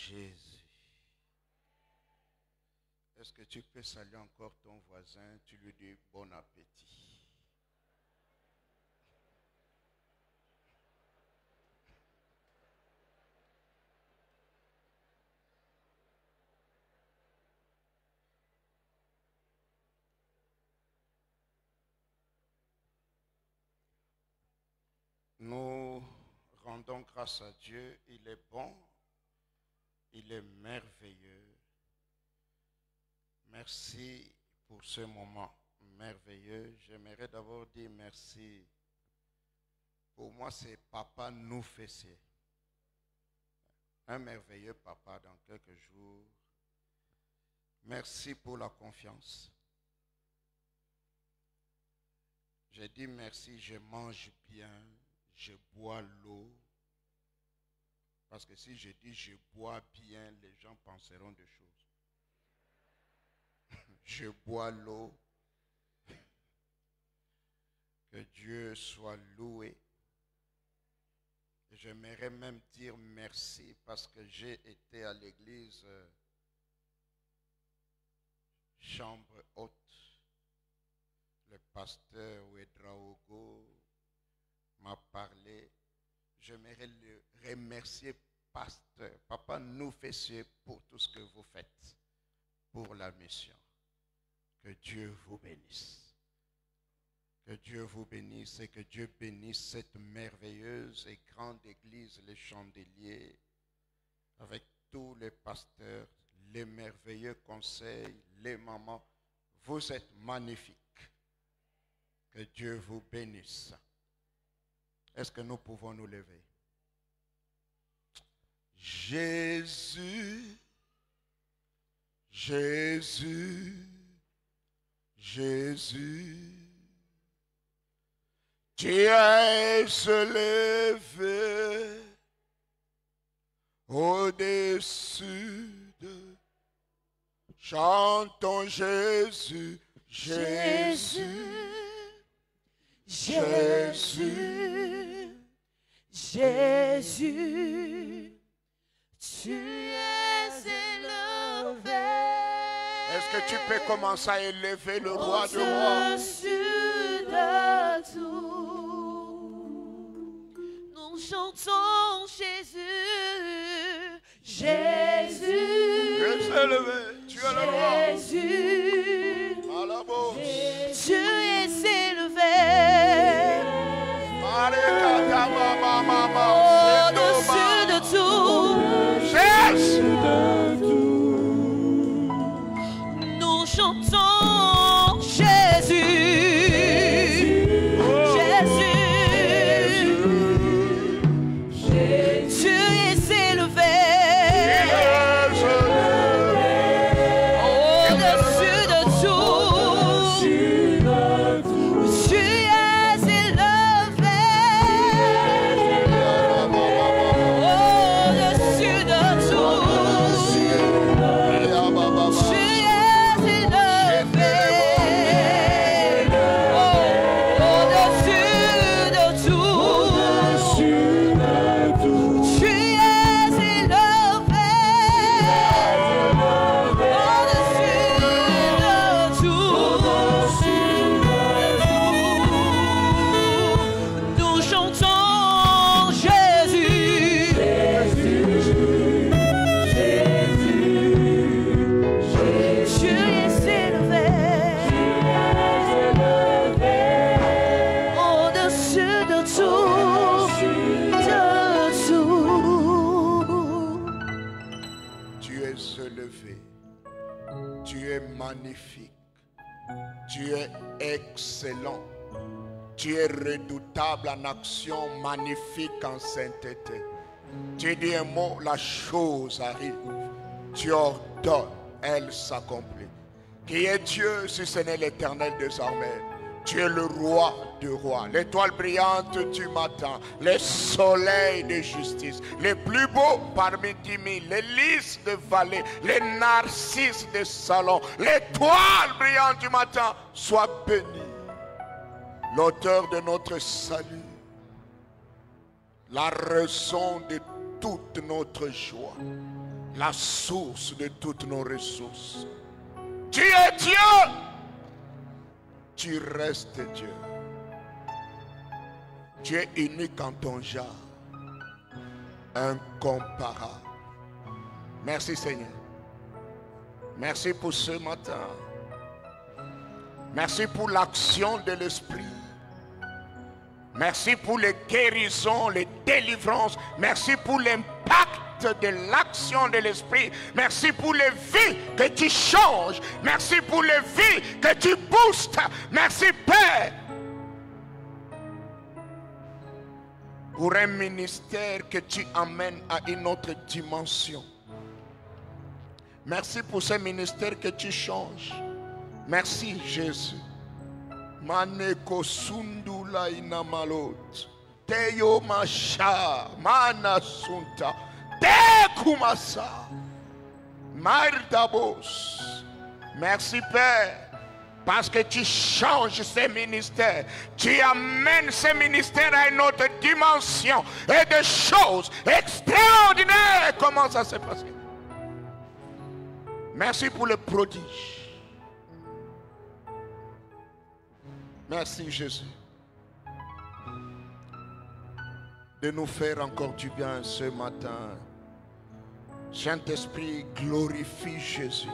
Jésus. Est-ce que tu peux saluer encore ton voisin? Tu lui dis bon appétit. Nous rendons grâce à Dieu, il est bon, il est merveilleux. Merci pour ce moment merveilleux. J'aimerais d'abord dire merci. Pour moi, c'est Papa nous fessier. Un merveilleux papa dans quelques jours. Merci pour la confiance. J'ai dit merci, je mange bien. Je bois l'eau. Parce que si je dis je bois bien, les gens penseront des choses. Je bois l'eau. Que Dieu soit loué. J'aimerais même dire merci parce que j'ai été à l'église chambre haute. Le pasteur Ouedraogo m'a parlé. J'aimerais le remercier, pasteur. Papa nous fessier pour tout ce que vous faites pour la mission. Que Dieu vous bénisse. Que Dieu vous bénisse et que Dieu bénisse cette merveilleuse et grande église, les Chandeliers, avec tous les pasteurs, les merveilleux conseils, les mamans. Vous êtes magnifiques. Que Dieu vous bénisse. Est-ce que nous pouvons nous lever? Jésus, Jésus, Jésus, tu es élevé au-dessus de... Chantons Jésus, Jésus, Jésus, Jésus, tu es élevé. Est-ce que tu peux commencer à élever le roi de rois? Au-dessus de tout, nous chantons Jésus, Jésus. Tu es élevé, tu es le roi. Jésus, À la bourse. tu es élevé. Au-dessus de tout, nous chantons Jésus, Jésus, tu es élevé. Au-dessus de tout, tu es élevé. Au-dessus de tout, tu es élevé. Au-dessus de tout, tu es élevé. Au-dessus de tout, nous chantons Jésus. Tu es élevé. Au-dessus de tout, Tu es élevé. Tu es magnifique. Tu es excellent. Tu es redoutable en action, magnifique en sainteté. Tu dis un mot, la chose arrive. Tu ordonnes, elle s'accomplit. Qui est Dieu si ce n'est l'Éternel des armées? Tu es le roi des rois, l'étoile brillante du matin, le soleil de justice, les plus beaux parmi 10 000, les lys de vallée, les narcisses de salon, l'étoile brillante du matin. Sois béni, l'auteur de notre salut, la raison de toute notre joie, la source de toutes nos ressources. Tu es Dieu. Tu restes Dieu. Tu es unique en ton genre. Incomparable. Merci Seigneur. Merci pour ce matin. Merci pour l'action de l'Esprit. Merci pour les guérisons, les délivrances. Merci pour l'impact de l'action de l'Esprit. Merci pour les vies que tu changes. Merci pour les vies que tu boostes. Merci Père. Pour un ministère que tu amènes à une autre dimension. Merci pour ce ministère que tu changes. Merci Jésus. Maneko sundula inamalot. Teyo masha manasunta. Te kumasa. Mardabos. Merci Père. Parce que tu changes ces ministères. Tu amènes ces ministères à une autre dimension. Et des choses extraordinaires. Comment ça s'est passé? Merci pour le prodige. Merci Jésus. De nous faire encore du bien ce matin. Saint-Esprit, glorifie Jésus.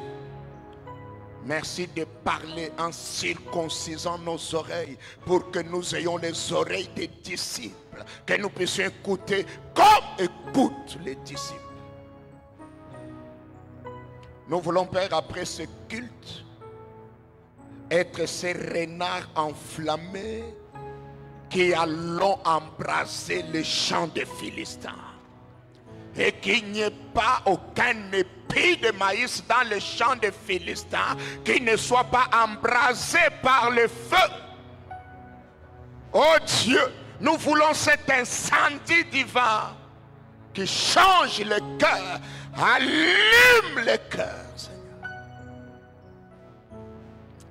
Merci de parler en circoncisant nos oreilles pour que nous ayons les oreilles des disciples, que nous puissions écouter comme écoutent les disciples. Nous voulons, Père, après ce culte, être ces renards enflammés qui allons embraser les champs des Philistins. Et qu'il n'y ait pas aucun épi de maïs dans les champs des Philistins qui ne soit pas embrasé par le feu. Oh Dieu, nous voulons cet incendie divin qui change le cœur, allume le cœur, Seigneur.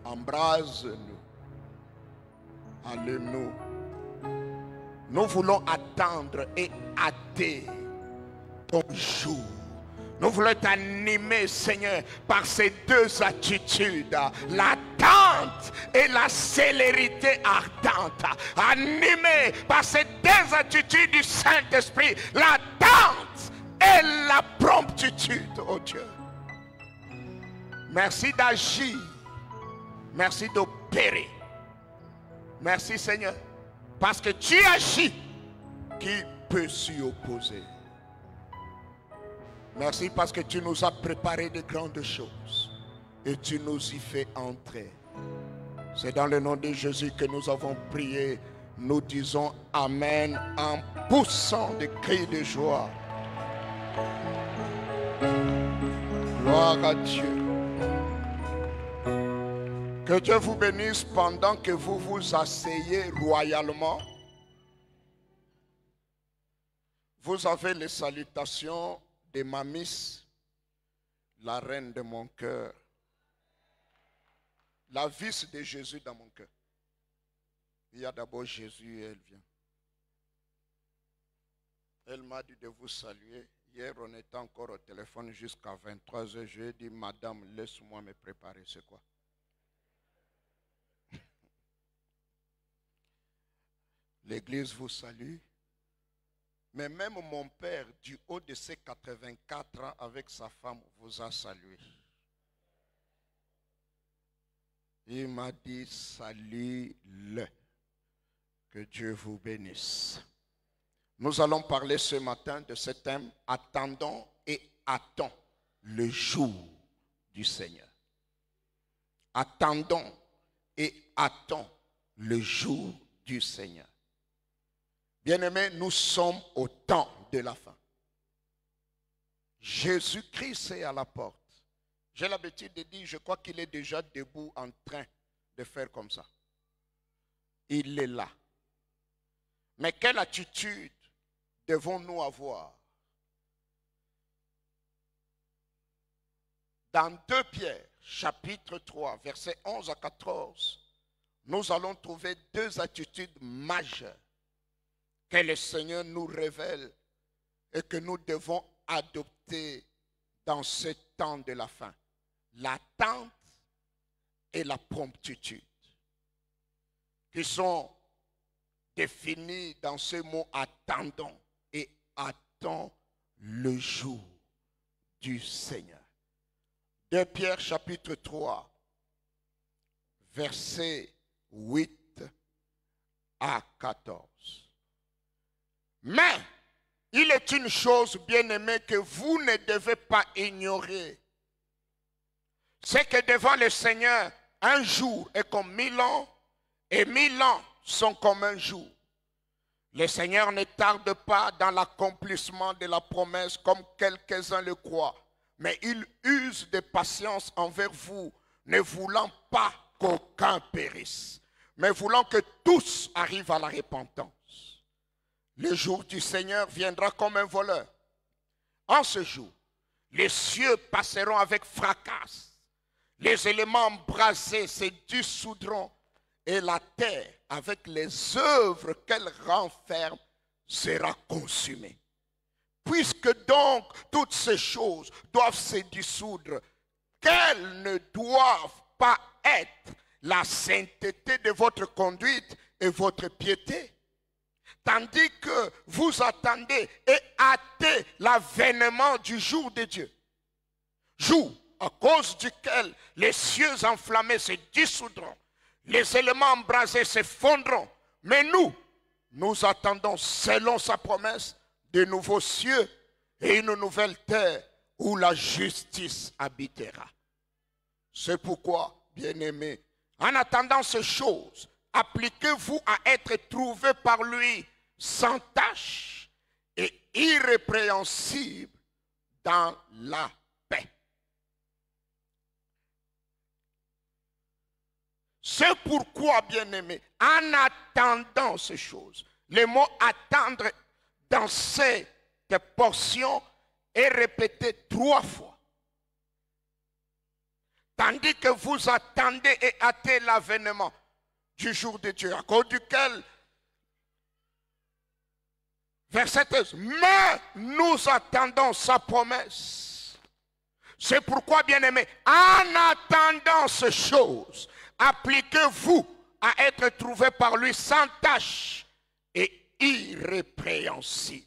Embrase-nous, allume-nous. Nous voulons attendre et hâter ton jour. Nous voulons t'animer, Seigneur, par ces deux attitudes, l'attente et la célérité ardente. Animé par ces deux attitudes du Saint-Esprit, l'attente et la promptitude, oh Dieu. Merci d'agir. Merci d'opérer. Merci, Seigneur, parce que tu agis. Qui peut s'y opposer? Merci parce que tu nous as préparé de grandes choses et tu nous y fais entrer. C'est dans le nom de Jésus que nous avons prié. Nous disons Amen en poussant des cris de joie. Gloire à Dieu. Que Dieu vous bénisse pendant que vous vous asseyez royalement. Vous avez les salutations de ma Miss, la reine de mon cœur, la vice de Jésus dans mon cœur. Il y a d'abord Jésus et elle vient. Elle m'a dit de vous saluer. Hier, on était encore au téléphone jusqu'à 23h. Je lui ai dit, madame, laisse-moi me préparer. C'est quoi? L'église vous salue. Mais même mon père, du haut de ses 84 ans, avec sa femme, vous a salué. Il m'a dit, salue-le. Que Dieu vous bénisse. Nous allons parler ce matin de ce thème, attendons et attends le jour du Seigneur. Attendons et attends le jour du Seigneur. Bien-aimés, nous sommes au temps de la fin. Jésus-Christ est à la porte. J'ai l'habitude de dire, je crois qu'il est déjà debout en train de faire comme ça. Il est là. Mais quelle attitude devons-nous avoir? Dans 2 Pierre, chapitre 3, versets 11 à 14, nous allons trouver 2 attitudes majeures que le Seigneur nous révèle et que nous devons adopter dans ce temps de la fin? L'attente et la promptitude, qui sont définis dans ce mot attendons et attend le jour du Seigneur. 2 Pierre chapitre 3, versets 8 à 14. Mais il est une chose, bien-aimée, que vous ne devez pas ignorer. C'est que devant le Seigneur, un jour est comme 1000 ans, et 1000 ans sont comme un jour. Le Seigneur ne tarde pas dans l'accomplissement de la promesse, comme quelques-uns le croient, mais il use de patience envers vous, ne voulant pas qu'aucun périsse, mais voulant que tous arrivent à la repentance. Le jour du Seigneur viendra comme un voleur. En ce jour, les cieux passeront avec fracas, les éléments embrasés se dissoudront, et la terre, avec les œuvres qu'elle renferme, sera consumée. Puisque donc toutes ces choses doivent se dissoudre, quelles ne doivent pas être la sainteté de votre conduite et votre piété? Tandis que vous attendez et hâtez l'avènement du jour de Dieu. Jour à cause duquel les cieux enflammés se dissoudront, les éléments embrasés se fondront. Mais nous attendons selon sa promesse de nouveaux cieux et une nouvelle terre où la justice habitera. C'est pourquoi, bien-aimés, en attendant ces choses, appliquez-vous à être trouvés par lui sans tache et irrépréhensible dans la paix. C'est pourquoi, bien-aimés, en attendant ces choses, le mot attendre dans cette portion est répété 3 fois. Tandis que vous attendez et hâtez l'avènement du jour de Dieu, à cause duquel, verset 13, mais nous attendons sa promesse. C'est pourquoi, bien-aimés, en attendant ces choses, appliquez-vous à être trouvés par lui sans tache et irrépréhensible.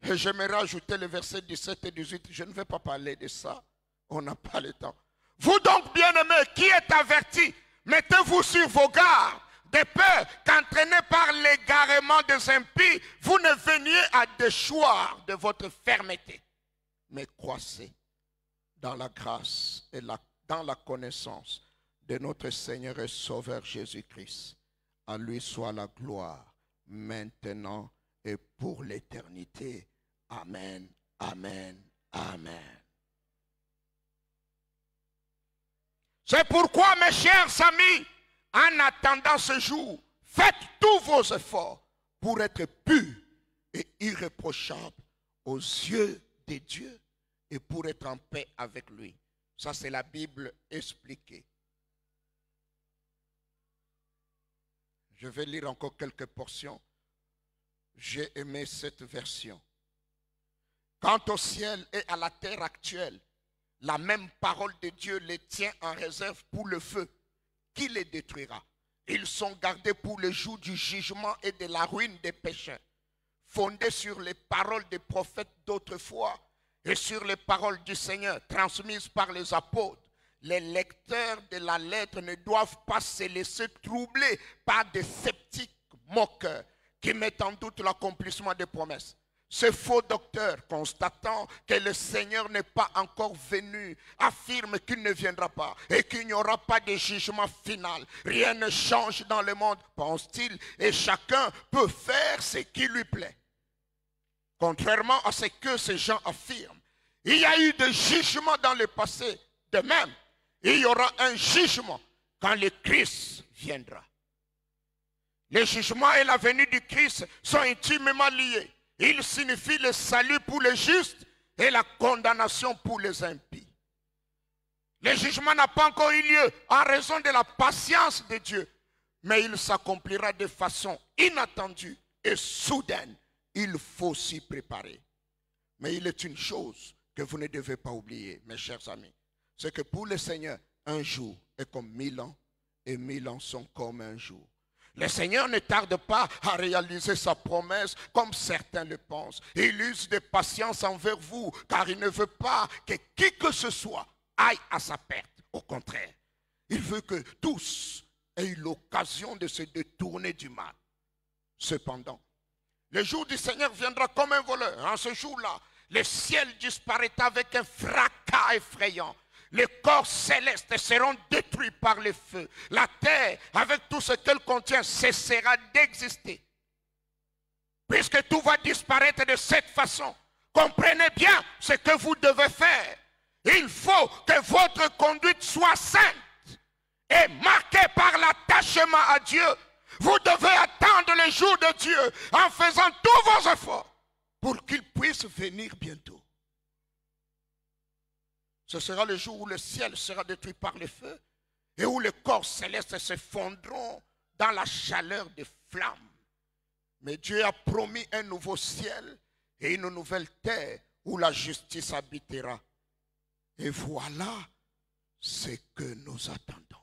Et j'aimerais ajouter le verset 17 et 18. Je ne vais pas parler de ça. On n'a pas le temps. Vous donc, bien-aimés, qui êtes avertis, mettez-vous sur vos gardes, de peur qu'entraînés par l'égarement des impies, vous ne veniez à déchoir de votre fermeté. Mais croissez dans la grâce et dans la connaissance de notre Seigneur et Sauveur Jésus-Christ. À lui soit la gloire, maintenant et pour l'éternité. Amen, amen, amen. C'est pourquoi, mes chers amis, en attendant ce jour, faites tous vos efforts pour être purs et irréprochables aux yeux de Dieu et pour être en paix avec lui. Ça, c'est la Bible expliquée. Je vais lire encore quelques portions. J'ai aimé cette version. Quant au ciel et à la terre actuelle, la même parole de Dieu les tient en réserve pour le feu, qui les détruira. Ils sont gardés pour le jour du jugement et de la ruine des pécheurs, fondés sur les paroles des prophètes d'autrefois et sur les paroles du Seigneur transmises par les apôtres. Les lecteurs de la lettre ne doivent pas se laisser troubler par des sceptiques moqueurs qui mettent en doute l'accomplissement des promesses. Ce faux docteur, constatant que le Seigneur n'est pas encore venu, affirme qu'il ne viendra pas et qu'il n'y aura pas de jugement final. Rien ne change dans le monde, pense-t-il, et chacun peut faire ce qui lui plaît. Contrairement à ce que ces gens affirment, il y a eu des jugements dans le passé. De même, il y aura un jugement quand le Christ viendra. Le jugement et la venue du Christ sont intimement liés. Il signifie le salut pour les justes et la condamnation pour les impies. Le jugement n'a pas encore eu lieu en raison de la patience de Dieu, mais il s'accomplira de façon inattendue et soudaine. Il faut s'y préparer. Mais il est une chose que vous ne devez pas oublier, mes chers amis. C'est que pour le Seigneur, un jour est comme 1000 ans et 1000 ans sont comme un jour. Le Seigneur ne tarde pas à réaliser sa promesse comme certains le pensent. Il use de patience envers vous car il ne veut pas que qui que ce soit aille à sa perte. Au contraire, il veut que tous aient eu l'occasion de se détourner du mal. Cependant, le jour du Seigneur viendra comme un voleur. En ce jour-là, le ciel disparaîtra avec un fracas effrayant. Les corps célestes seront détruits par le feu. La terre, avec tout ce qu'elle contient, cessera d'exister. Puisque tout va disparaître de cette façon, comprenez bien ce que vous devez faire. Il faut que votre conduite soit sainte et marquée par l'attachement à Dieu. Vous devez attendre le jour de Dieu en faisant tous vos efforts pour qu'il puisse venir bientôt. Ce sera le jour où le ciel sera détruit par le feu et où les corps célestes se fondront dans la chaleur des flammes. Mais Dieu a promis un nouveau ciel et une nouvelle terre où la justice habitera. Et voilà ce que nous attendons.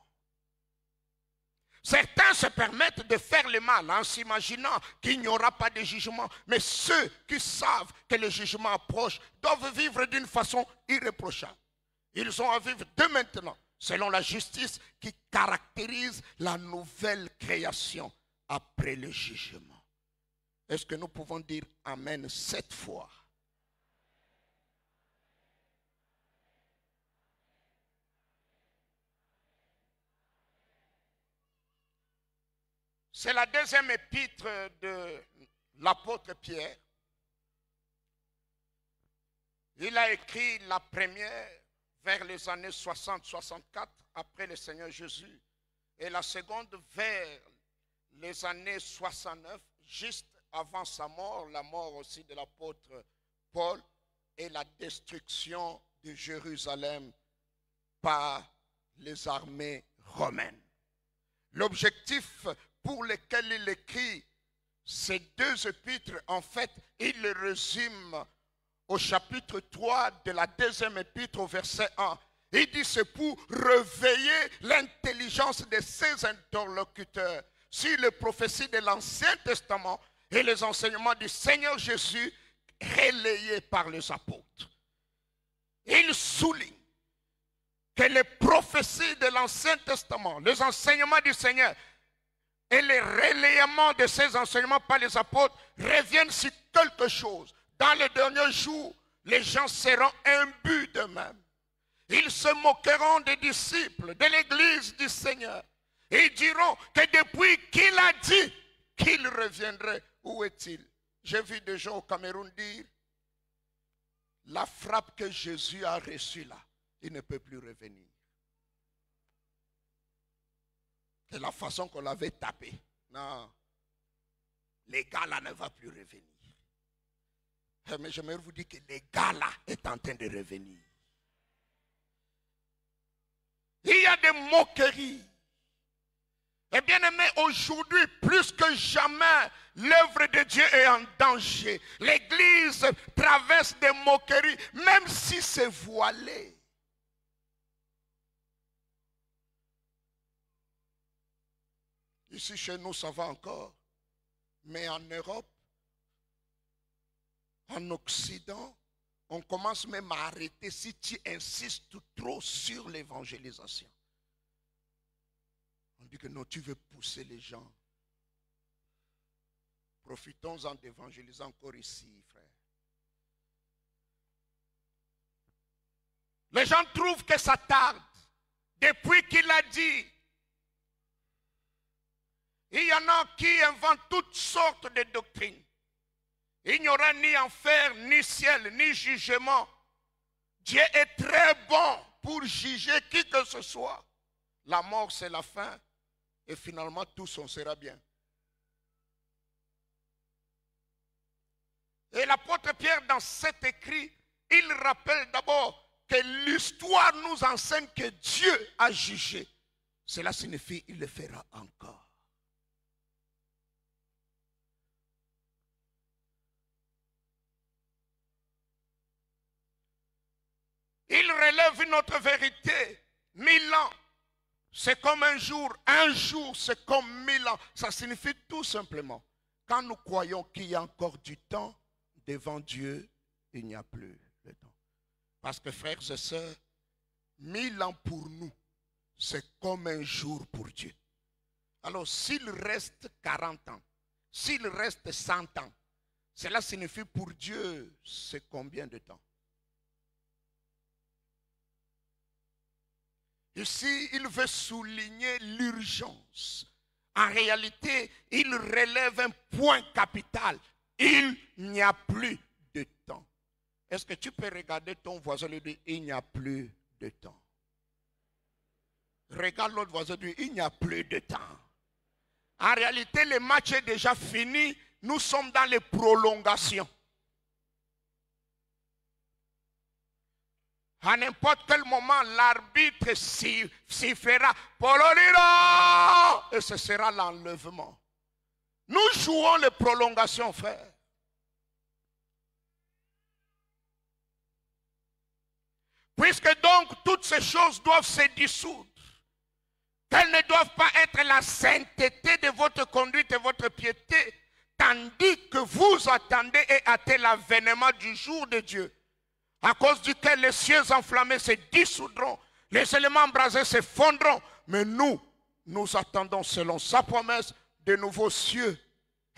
Certains se permettent de faire le mal en s'imaginant qu'il n'y aura pas de jugement. Mais ceux qui savent que le jugement approche doivent vivre d'une façon irréprochable. Ils ont à vivre dès maintenant, selon la justice qui caractérise la nouvelle création après le jugement. Est-ce que nous pouvons dire Amen 7 fois? C'est la deuxième épître de l'apôtre Pierre. Il a écrit la première vers les années 60-64 après le Seigneur Jésus et la seconde vers les années 69 juste avant sa mort, la mort aussi de l'apôtre Paul et la destruction de Jérusalem par les armées romaines. L'objectif pour lequel il écrit ces deux épîtres, en fait, il les résume au chapitre 3 de la deuxième épître au verset 1. Il dit c'est pour réveiller l'intelligence de ses interlocuteurs sur les prophéties de l'Ancien Testament et les enseignements du Seigneur Jésus relayés par les apôtres. Il souligne que les prophéties de l'Ancien Testament, les enseignements du Seigneur et les relayements de ces enseignements par les apôtres reviennent sur quelque chose. Dans les derniers jours, les gens seront imbus d'eux-mêmes. Ils se moqueront des disciples, de l'église du Seigneur. Et ils diront que depuis qu'il a dit qu'il reviendrait, où est-il? J'ai vu des gens au Cameroun dire, la frappe que Jésus a reçue là, il ne peut plus revenir. C'est la façon qu'on l'avait tapé. Non, les gars là ne vont plus revenir. Mais j'aimerais vous dire que les gars là est en train de revenir. Il y a des moqueries. Et bien aimé, aujourd'hui, plus que jamais, l'œuvre de Dieu est en danger. L'église traverse des moqueries, même si c'est voilé. Ici, chez nous, ça va encore. Mais en Europe, en Occident, on commence même à arrêter si tu insistes trop sur l'évangélisation. On dit que non, tu veux pousser les gens. Profitons-en d'évangéliser encore ici, frère. Les gens trouvent que ça tarde. Depuis qu'il a dit, il y en a qui inventent toutes sortes de doctrines. Il n'y aura ni enfer, ni ciel, ni jugement. Dieu est très bon pour juger qui que ce soit. La mort, c'est la fin. Et finalement, tous, on sera bien. Et l'apôtre Pierre, dans cet écrit, il rappelle d'abord que l'histoire nous enseigne que Dieu a jugé. Cela signifie qu'il le fera encore. Il relève une autre vérité. 1000 ans, c'est comme un jour. Un jour, c'est comme 1000 ans. Ça signifie tout simplement, quand nous croyons qu'il y a encore du temps, devant Dieu, il n'y a plus de temps. Parce que frères et sœurs, 1000 ans pour nous, c'est comme un jour pour Dieu. Alors s'il reste 40 ans, s'il reste 100 ans, cela signifie pour Dieu, c'est combien de temps? Ici, il veut souligner l'urgence. En réalité, il relève un point capital. Il n'y a plus de temps. Est-ce que tu peux regarder ton voisin et lui dire, il n'y a plus de temps? Regarde l'autre voisin et lui dire, il n'y a plus de temps. En réalité, le match est déjà fini. Nous sommes dans les prolongations. À n'importe quel moment, l'arbitre sifflera Pololiro et ce sera l'enlèvement. Nous jouons les prolongations, frère. Puisque donc toutes ces choses doivent se dissoudre, qu'elles ne doivent pas être la sainteté de votre conduite et votre piété, tandis que vous attendez et hâtez l'avènement du jour de Dieu, à cause duquel les cieux enflammés se dissoudront, les éléments embrasés se fondront. Mais nous attendons selon sa promesse de nouveaux cieux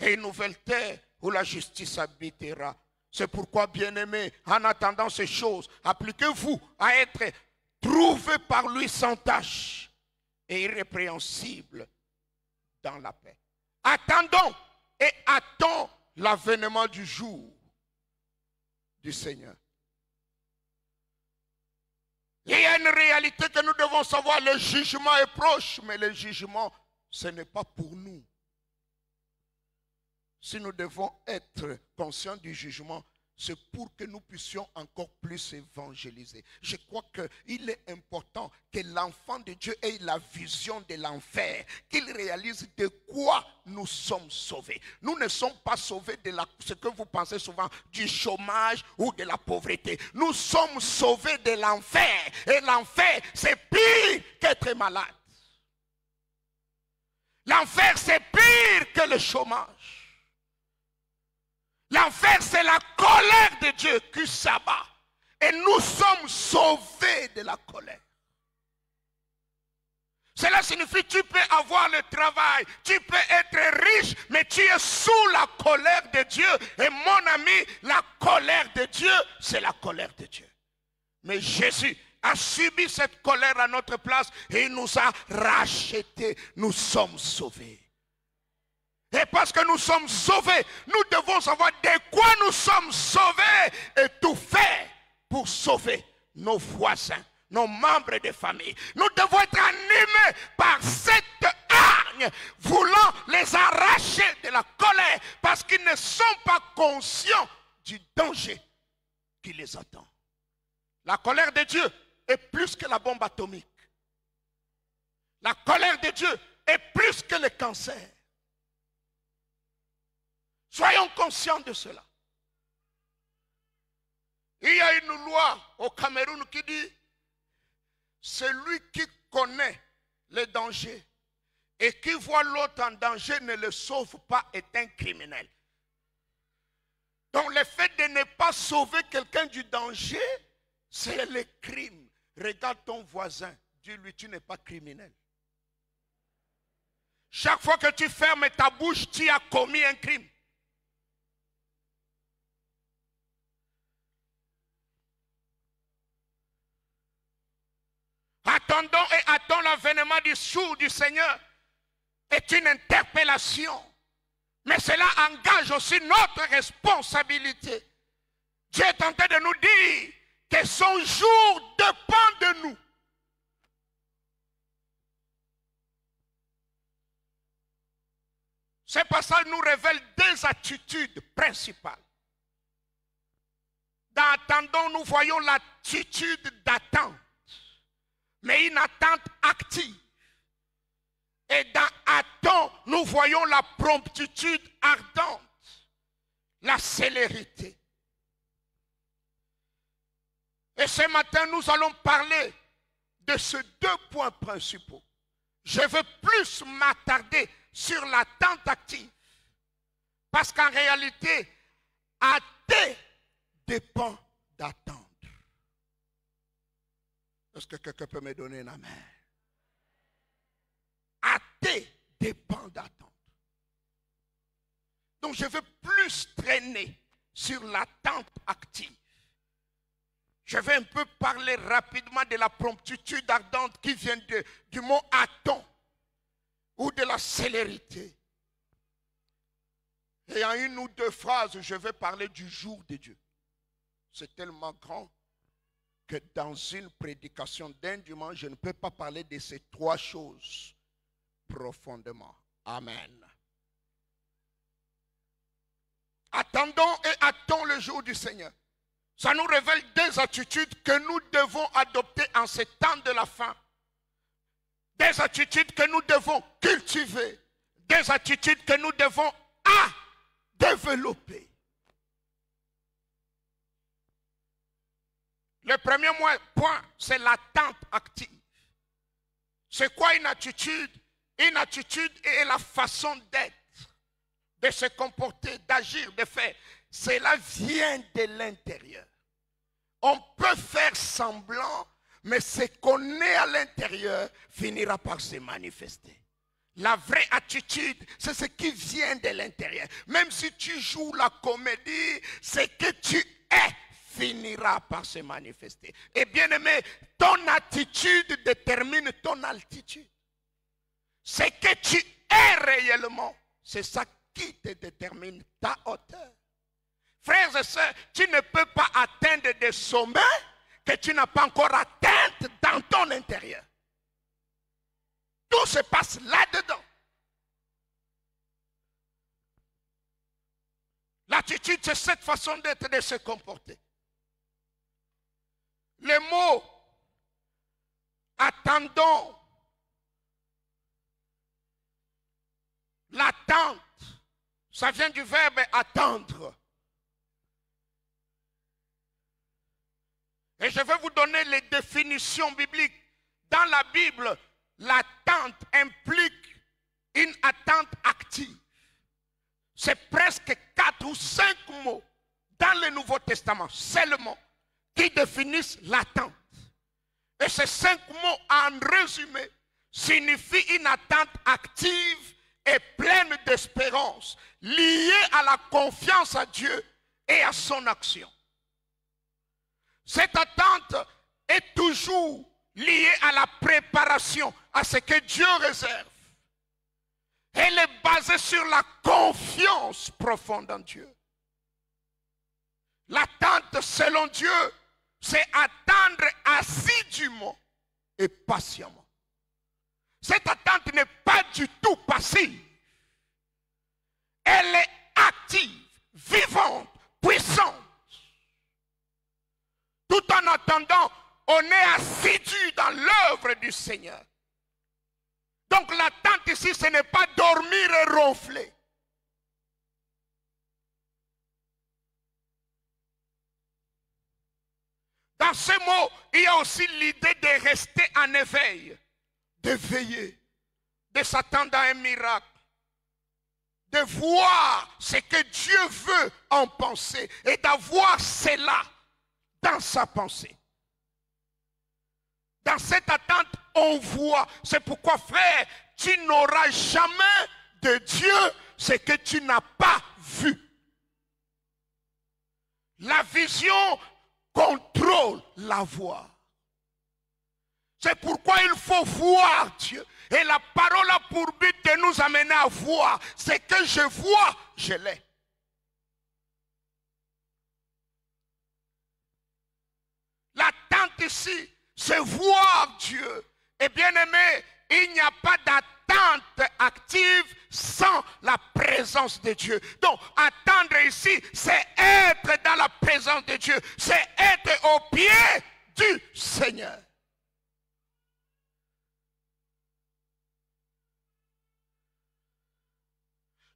et une nouvelle terre où la justice habitera. C'est pourquoi, bien-aimés, en attendant ces choses, appliquez-vous à être trouvés par lui sans tache et irrépréhensible dans la paix. Attendons et attendons l'avènement du jour du Seigneur. Il y a une réalité que nous devons savoir, le jugement est proche, mais le jugement, ce n'est pas pour nous. Si nous devons être conscients du jugement, c'est pour que nous puissions encore plus évangéliser. Je crois qu'il est important que l'enfant de Dieu ait la vision de l'enfer, qu'il réalise de quoi nous sommes sauvés. Nous ne sommes pas sauvés de ce que vous pensez souvent, du chômage ou de la pauvreté. Nous sommes sauvés de l'enfer. Et l'enfer, c'est pire qu'être malade. L'enfer, c'est pire que le chômage. L'enfer, c'est la colère de Dieu qui s'abat. Et nous sommes sauvés de la colère. Cela signifie que tu peux avoir le travail, tu peux être riche, mais tu es sous la colère de Dieu. Et mon ami, la colère de Dieu, c'est la colère de Dieu. Mais Jésus a subi cette colère à notre place et il nous a rachetés. Nous sommes sauvés. Et parce que nous sommes sauvés, nous devons savoir de quoi nous sommes sauvés et tout faire pour sauver nos voisins, nos membres de famille. Nous devons être animés par cette hargne, voulant les arracher de la colère parce qu'ils ne sont pas conscients du danger qui les attend. La colère de Dieu est plus que la bombe atomique. La colère de Dieu est plus que le cancer. Soyons conscients de cela. Il y a une loi au Cameroun qui dit celui qui connaît les dangers et qui voit l'autre en danger ne le sauve pas est un criminel. Donc le fait de ne pas sauver quelqu'un du danger, c'est le crime. Regarde ton voisin, dis-lui tu n'es pas criminel. Chaque fois que tu fermes ta bouche, tu as commis un crime. Attendons et attendons l'avènement du jour du Seigneur est une interpellation. Mais cela engage aussi notre responsabilité. Dieu est en train de nous dire que son jour dépend de nous. Ce passage nous révèle deux attitudes principales. Dans attendons, nous voyons l'attitude d'attente, mais une attente active. Et dans attend, nous voyons la promptitude ardente, la célérité. Et ce matin, nous allons parler de ces deux points principaux. Je veux plus m'attarder sur l'attente active. Parce qu'en réalité, attendre dépend d'attendre. Est-ce que quelqu'un peut me donner un amen? Attendre dépend d'attendre. Donc je veux plus traîner sur l'attente active. Je vais un peu parler rapidement de la promptitude ardente qui vient du mot attend ou de la célérité. Et en une ou deux phrases, je vais parler du jour de Dieu. C'est tellement grand que dans une prédication d'un dimanche, je ne peux pas parler de ces trois choses profondément. Amen. Attendons et attendons le jour du Seigneur. Ça nous révèle deux attitudes que nous devons adopter en ces temps de la fin. Des attitudes que nous devons cultiver. Des attitudes que nous devons développer. Le premier point, c'est l'attente active. C'est quoi une attitude? Une attitude est la façon d'être, de se comporter, d'agir, de faire. Cela vient de l'intérieur. On peut faire semblant, mais ce qu'on est à l'intérieur finira par se manifester. La vraie attitude, c'est ce qui vient de l'intérieur. Même si tu joues la comédie, ce que tu es finira par se manifester. Et bien aimé, ton attitude détermine ton altitude. Ce que tu es réellement, c'est ça qui te détermine ta hauteur. Frères et sœurs, tu ne peux pas atteindre des sommets que tu n'as pas encore atteints dans ton intérieur. Tout se passe là-dedans. L'attitude, c'est cette façon d'être, de se comporter. Le mot attendons, l'attente, ça vient du verbe attendre. Et je vais vous donner les définitions bibliques. Dans la Bible, l'attente implique une attente active. C'est presque 4 ou 5 mots dans le Nouveau Testament seulement qui définissent l'attente. Et ces 5 mots, en résumé, signifient une attente active et pleine d'espérance, liée à la confiance à Dieu et à son action. Cette attente est toujours liée à la préparation, à ce que Dieu réserve. Elle est basée sur la confiance profonde en Dieu. L'attente selon Dieu, c'est attendre assidûment et patiemment. Cette attente n'est pas du tout passive. Elle est active, vivante, puissante. Tout en attendant, on est assidu dans l'œuvre du Seigneur. Donc l'attente ici, ce n'est pas dormir et ronfler. Dans ce mot, il y a aussi l'idée de rester en éveil, de veiller, de s'attendre à un miracle, de voir ce que Dieu veut en penser et d'avoir cela dans sa pensée. Dans cette attente, on voit. C'est pourquoi, frère, tu n'auras jamais de Dieu ce que tu n'as pas vu. La vision contrôle la voix. C'est pourquoi il faut voir Dieu. Et la parole a pour but de nous amener à voir. Ce que je vois, je l'ai. L'attente ici, c'est voir Dieu. Et bien aimé, il n'y a pas d'attente active sans la présence de Dieu. Donc, attendre ici, c'est être dans la présence de Dieu. C'est être au pied du Seigneur.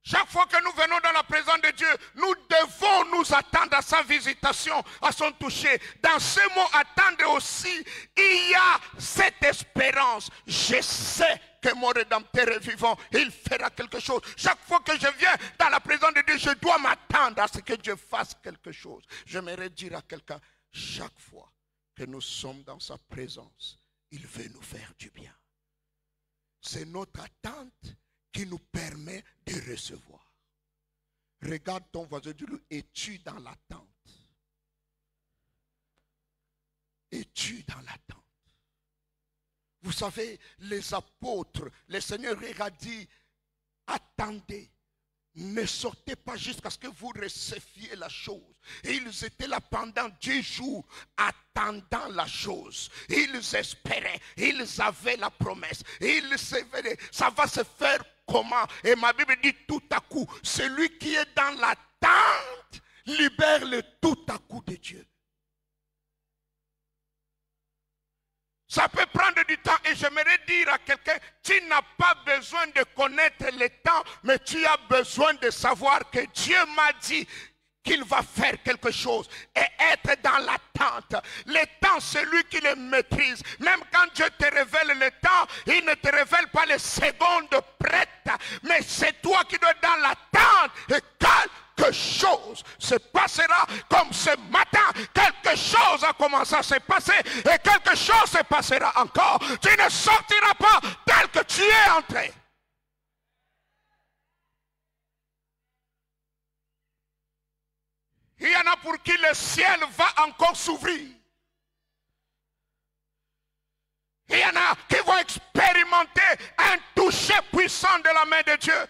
Chaque fois que nous venons dans la présence de Dieu, nous devons nous attendre à sa visitation, à son toucher. Dans ce mot attendre aussi, il y a cette espérance. Je sais que mon Rédempteur est vivant, il fera quelque chose. Chaque fois que je viens dans la présence de Dieu, je dois m'attendre à ce que Dieu fasse quelque chose. J'aimerais dire à quelqu'un, chaque fois que nous sommes dans sa présence, il veut nous faire du bien. C'est notre attente qui nous permet de recevoir. Regarde ton voisin, dis-lui, es-tu dans l'attente? Es-tu dans l'attente? Vous savez, les apôtres, le Seigneur a dit, attendez, ne sortez pas jusqu'à ce que vous receviez la chose. Et ils étaient là pendant 10 jours, attendant la chose. Ils espéraient, ils avaient la promesse. Ils savaient, ça va se faire comment? Et ma Bible dit tout à coup, celui qui est dans l'attente, libère le tout à coup de Dieu. Ça peut prendre du temps et j'aimerais dire à quelqu'un, tu n'as pas besoin de connaître le temps, mais tu as besoin de savoir que Dieu m'a dit qu'il va faire quelque chose et être dans l'attente. Le temps, c'est lui qui le maîtrise. Même quand Dieu te révèle le temps, il ne te révèle pas les secondes prêtes, mais c'est toi qui dois être dans l'attente et quelque chose se passera comme ce matin. Quelque chose a commencé à se passer et quelque chose se passera encore. Tu ne sortiras pas tel que tu es entré. Il y en a pour qui le ciel va encore s'ouvrir. Il y en a qui vont expérimenter un toucher puissant de la main de Dieu.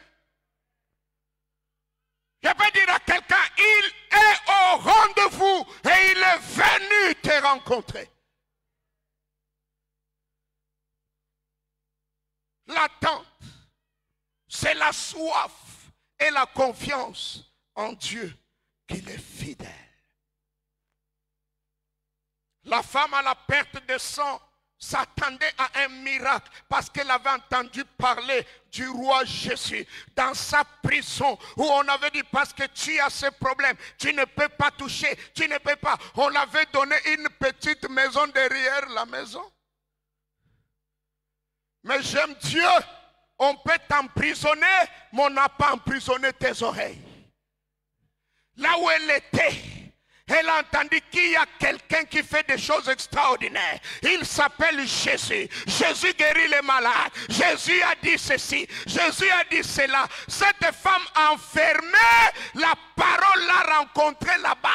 Je peux dire à quelqu'un, il est au rendez-vous et il est venu te rencontrer. L'attente, c'est la soif et la confiance en Dieu qu'il est fidèle. La femme à la perte de sang s'attendait à un miracle parce qu'elle avait entendu parler du roi Jésus dans sa prison où on avait dit parce que tu as ce problème, tu ne peux pas toucher, tu ne peux pas. On l'avait donné une petite maison derrière la maison. Mais j'aime Dieu, on peut t'emprisonner, mais on n'a pas emprisonné tes oreilles. Là où elle était, elle a entendu qu'il y a quelqu'un qui fait des choses extraordinaires. Il s'appelle Jésus. Jésus guérit les malades. Jésus a dit ceci. Jésus a dit cela. Cette femme enfermée, la parole l'a rencontrée là-bas.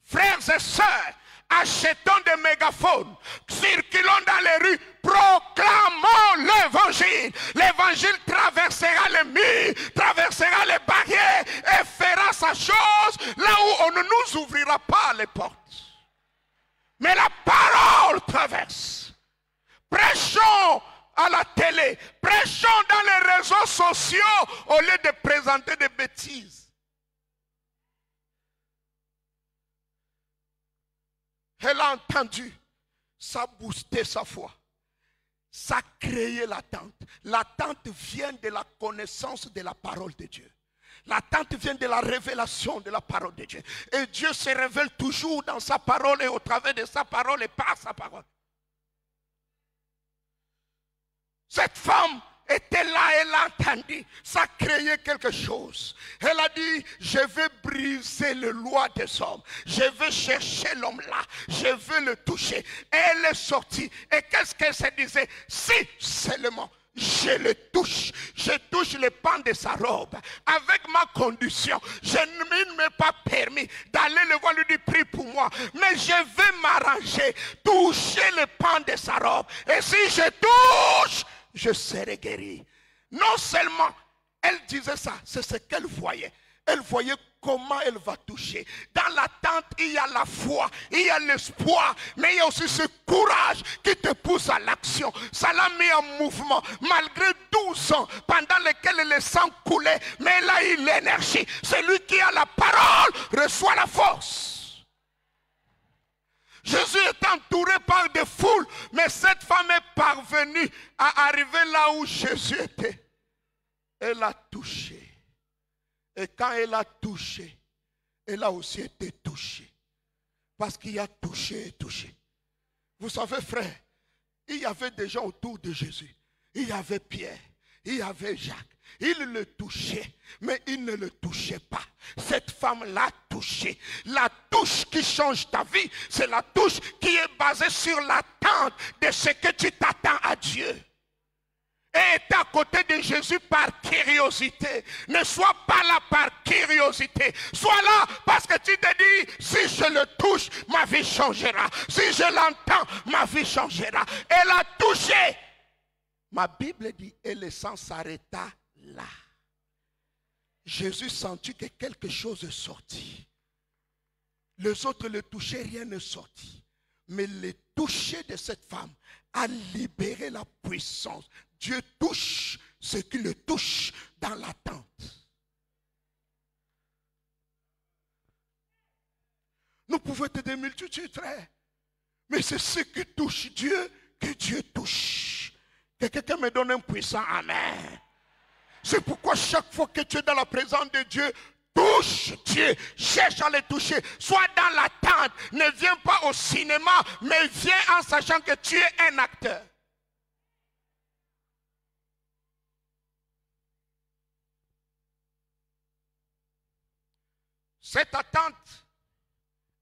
Frères et sœurs, achetons des mégaphones, circulons dans les rues, proclamons l'évangile. L'évangile traversera les murs, traversera les barrières et fera sa chose là où on ne nous ouvrira pas les portes. Mais la parole traverse. Prêchons à la télé, prêchons dans les réseaux sociaux au lieu de présenter des bêtises. Elle a entendu, ça a boosté sa foi. Ça a créé l'attente. L'attente vient de la connaissance de la parole de Dieu. L'attente vient de la révélation de la parole de Dieu. Et Dieu se révèle toujours dans sa parole et au travers de sa parole et par sa parole. Cette femme était là, elle a entendu, ça a créé quelque chose. Elle a dit, je vais briser le loi des hommes. Je vais chercher l'homme là, je veux le toucher. Et elle est sortie. Et qu'est-ce qu'elle se disait? Si seulement je le touche, je touche le pan de sa robe. Avec ma condition, je ne m'ai pas permis d'aller le voir, lui dire prie pour moi. Mais je vais m'arranger, toucher le pan de sa robe. Et si je touche, je serai guéri. Non seulement elle disait ça, c'est ce qu'elle voyait. Elle voyait comment elle va toucher. Dans l'attente, il y a la foi, il y a l'espoir, mais il y a aussi ce courage qui te pousse à l'action. Ça l'a mis en mouvement, malgré 12 ans pendant lesquels le sang coulait, mais là il a l'énergie. Celui qui a la parole reçoit la force. Jésus est entouré par des foules, mais cette femme est parvenue à arriver là où Jésus était. Elle a touché Et quand elle a touché, elle a aussi été touchée. Parce qu'il a touché et touché. Vous savez, frère, il y avait des gens autour de Jésus. Il y avait Pierre, il y avait Jacques. Il le touchait, mais il ne le touchait pas. Cette femme l'a touché. La touche qui change ta vie, c'est la touche qui est basée sur l'attente de ce que tu t'attends à Dieu. Et être à côté de Jésus par curiosité. Ne sois pas là par curiosité. Sois là parce que tu te dis, si je le touche, ma vie changera. Si je l'entends, ma vie changera. Elle a touché. Ma Bible dit, et le sang s'arrêta là. Jésus sentit que quelque chose est sorti. Les autres le touchaient, rien ne sortit. Mais le toucher de cette femme a libéré la puissance. Dieu touche ce qui le touche dans l'attente. Nous pouvons être des multitudes, frère. Mais c'est ce qui touche Dieu que Dieu touche. Que quelqu'un me donne un puissant amen. C'est pourquoi chaque fois que tu es dans la présence de Dieu, touche Dieu, cherche à le toucher. Sois dans l'attente. Ne viens pas au cinéma, mais viens en sachant que tu es un acteur. Cette attente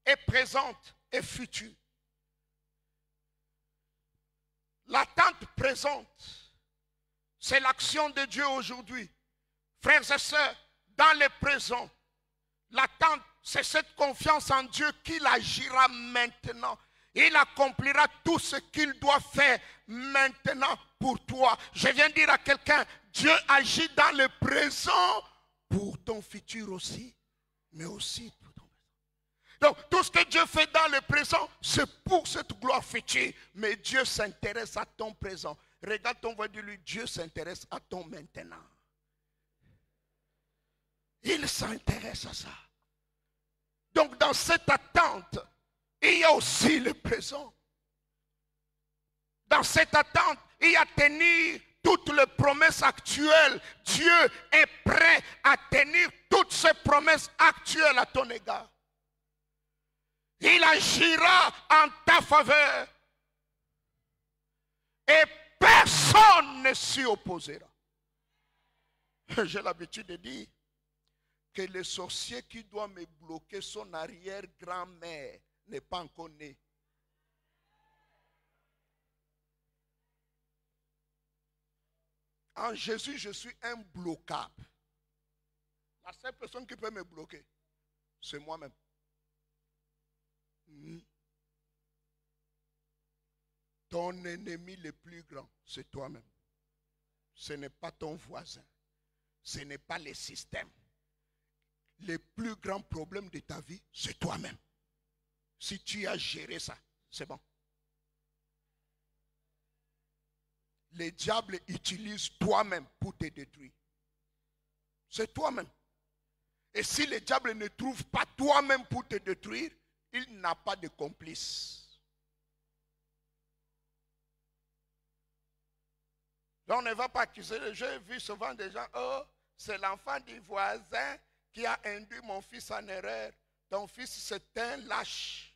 est présente et future. L'attente présente, c'est l'action de Dieu aujourd'hui. Frères et sœurs, dans le présent, l'attente, c'est cette confiance en Dieu qu'il agira maintenant. Il accomplira tout ce qu'il doit faire maintenant pour toi. Je viens dire à quelqu'un, Dieu agit dans le présent pour ton futur aussi, mais aussi pour ton présent. Donc, tout ce que Dieu fait dans le présent, c'est pour cette gloire future. Mais Dieu s'intéresse à ton présent. Regarde ton voisin, dis-lui, Dieu s'intéresse à ton maintenant. Il s'intéresse à ça. Donc, dans cette attente, il y a aussi le présent. Dans cette attente, il y a tenir toutes les promesses actuelles. Dieu est prêt à tenir toutes ces promesses actuelles à ton égard. Il agira en ta faveur. Et personne ne s'y opposera. J'ai l'habitude de dire que le sorcier qui doit me bloquer, son arrière-grand-mère, n'est pas encore né. En Jésus, je suis imbloquable. La seule personne qui peut me bloquer, c'est moi-même. Ton ennemi le plus grand, c'est toi-même. Ce n'est pas ton voisin. Ce n'est pas le système. Le plus grand problème de ta vie, c'est toi-même. Si tu as géré ça, c'est bon. Le diable utilise toi-même pour te détruire. C'est toi-même. Et si le diable ne trouve pas toi-même pour te détruire, il n'a pas de complice. Donc on ne va pas accuser. J'ai vu souvent des gens, oh, c'est l'enfant du voisin qui a induit mon fils en erreur. Ton fils, c'est un lâche.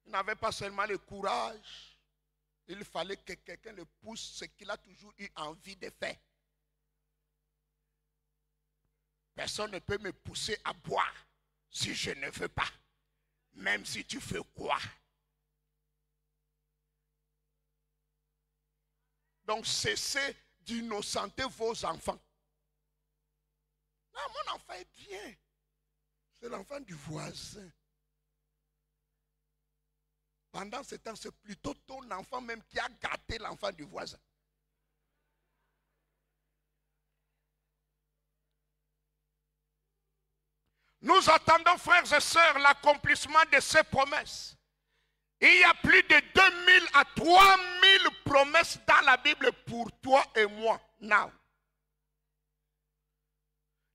Il n'avait pas seulement le courage. Il fallait que quelqu'un le pousse, ce qu'il a toujours eu envie de faire. Personne ne peut me pousser à boire si je ne veux pas. Même si tu fais quoi. Donc cessez d'innocenter vos enfants. Non, mon enfant est bien. C'est l'enfant du voisin. Pendant ce temps, c'est plutôt ton enfant même qui a gâté l'enfant du voisin. Nous attendons, frères et sœurs, l'accomplissement de ces promesses. Il y a plus de 2000 à 3000 promesses dans la Bible pour toi et moi, now.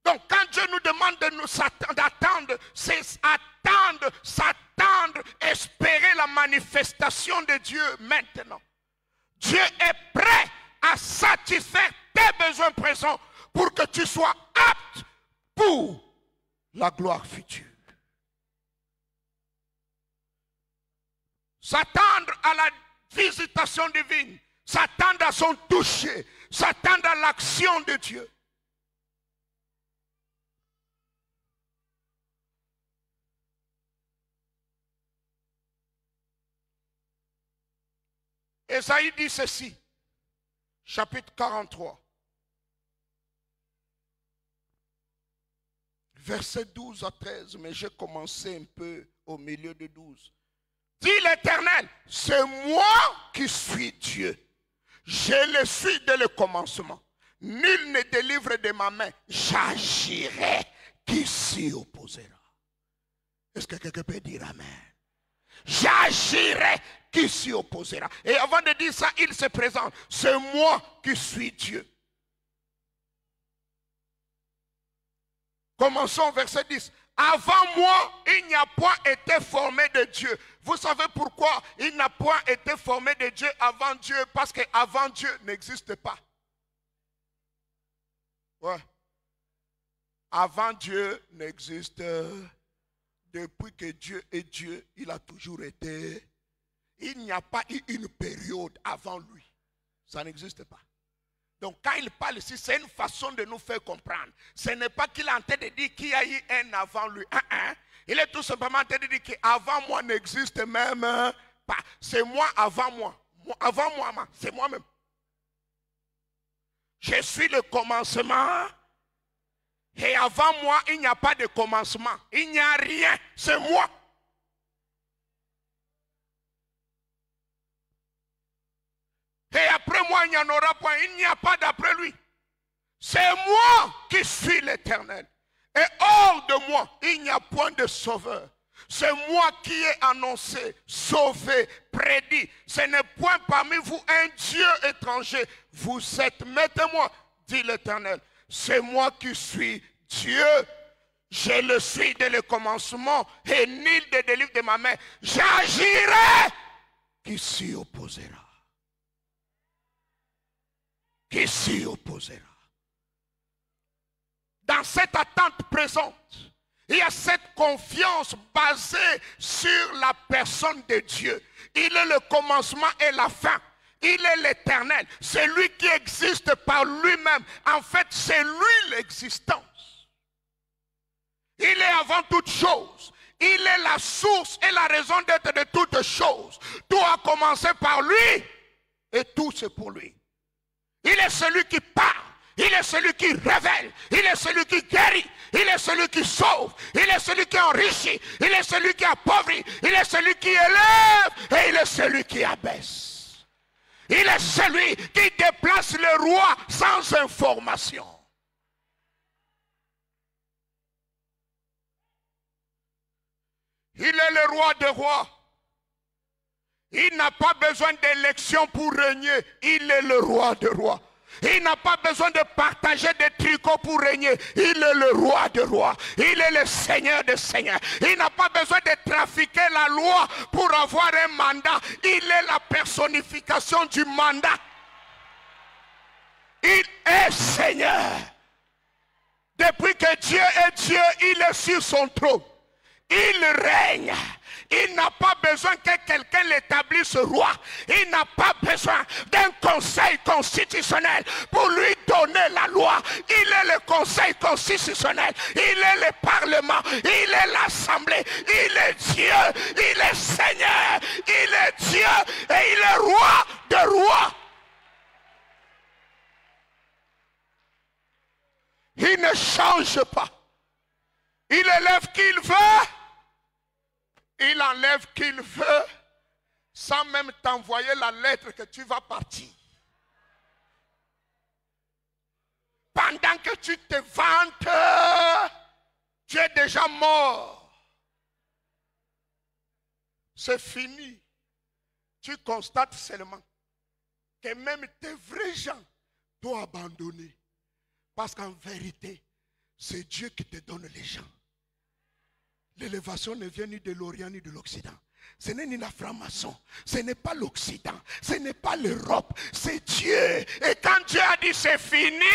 Donc, quand Dieu nous demande de nous d'attendre, c'est attendre, s'attendre, espérer la manifestation de Dieu maintenant. Dieu est prêt à satisfaire tes besoins présents pour que tu sois apte pour la gloire future. S'attendre à la visitation divine, s'attendre à son toucher, s'attendre à l'action de Dieu. Ésaïe dit ceci, chapitre 43, verset 12 à 13, mais j'ai commencé un peu au milieu de 12. Dit l'Éternel, c'est moi qui suis Dieu. Je le suis dès le commencement. Nul ne délivre de ma main. J'agirai. Qui s'y opposera? Est-ce que quelqu'un peut dire amen? J'agirai. Qui s'y opposera? Et avant de dire ça, il se présente. C'est moi qui suis Dieu. Commençons verset 10. Avant moi, il n'y a point été formé de Dieu. Vous savez pourquoi il n'a point été formé de Dieu avant Dieu? Parce qu'avant Dieu n'existe pas. Ouais. Avant Dieu n'existe. Depuis que Dieu est Dieu, il a toujours été. Il n'y a pas eu une période avant lui. Ça n'existe pas. Donc quand il parle ici, c'est une façon de nous faire comprendre. Ce n'est pas qu'il est en train de dire qu'il y a eu un avant lui. Il est tout simplement en train de dire qu'avant moi n'existe même pas. C'est moi avant moi. Avant moi, c'est moi-même. Je suis le commencement. Et avant moi, il n'y a pas de commencement. Il n'y a rien. C'est moi. Et après moi, il n'y en aura point. Il n'y a pas d'après lui. C'est moi qui suis l'Éternel. Et hors de moi, il n'y a point de sauveur. C'est moi qui ai annoncé, sauvé, prédit. Ce n'est point parmi vous un Dieu étranger. Vous êtes, mettez-moi, dit l'Éternel. C'est moi qui suis Dieu. Je le suis dès le commencement. Et nul ne délivre de ma main. J'agirai. Qui s'y opposera? Qui s'y opposera? Dans cette attente présente, il y a cette confiance basée sur la personne de Dieu. Il est le commencement et la fin. Il est l'Éternel. C'est lui qui existe par lui-même. En fait, c'est lui l'existence. Il est avant toute chose. Il est la source et la raison d'être de toutes choses. Tout a commencé par lui et tout c'est pour lui. Il est celui qui parle, il est celui qui révèle, il est celui qui guérit, il est celui qui sauve, il est celui qui enrichit, il est celui qui appauvrit, il est celui qui élève et il est celui qui abaisse. Il est celui qui déplace le roi sans information. Il est le roi des rois. Il n'a pas besoin d'élection pour régner. Il est le roi des rois. Il n'a pas besoin de partager des tricots pour régner. Il est le roi des rois. Il est le seigneur des seigneurs. Il n'a pas besoin de trafiquer la loi pour avoir un mandat. Il est la personnification du mandat. Il est Seigneur. Depuis que Dieu est Dieu, il est sur son trône. Il règne. Il n'a pas besoin que quelqu'un l'établisse roi. Il n'a pas besoin d'un conseil constitutionnel pour lui donner la loi. Il est le conseil constitutionnel. Il est le parlement. Il est l'assemblée. Il est Dieu. Il est Seigneur. Il est Dieu. Et il est roi de rois. Il ne change pas. Il élève qui il veut. Il enlève qui il veut. Sans même t'envoyer la lettre que tu vas partir. Pendant que tu te vantes, tu es déjà mort. C'est fini. Tu constates seulement que même tes vrais gens t'ont abandonné. Parce qu'en vérité, c'est Dieu qui te donne les gens. L'élévation ne vient ni de l'Orient ni de l'Occident. Ce n'est ni la franc-maçon, ce n'est pas l'Occident, ce n'est pas l'Europe, c'est Dieu. Et quand Dieu a dit c'est fini,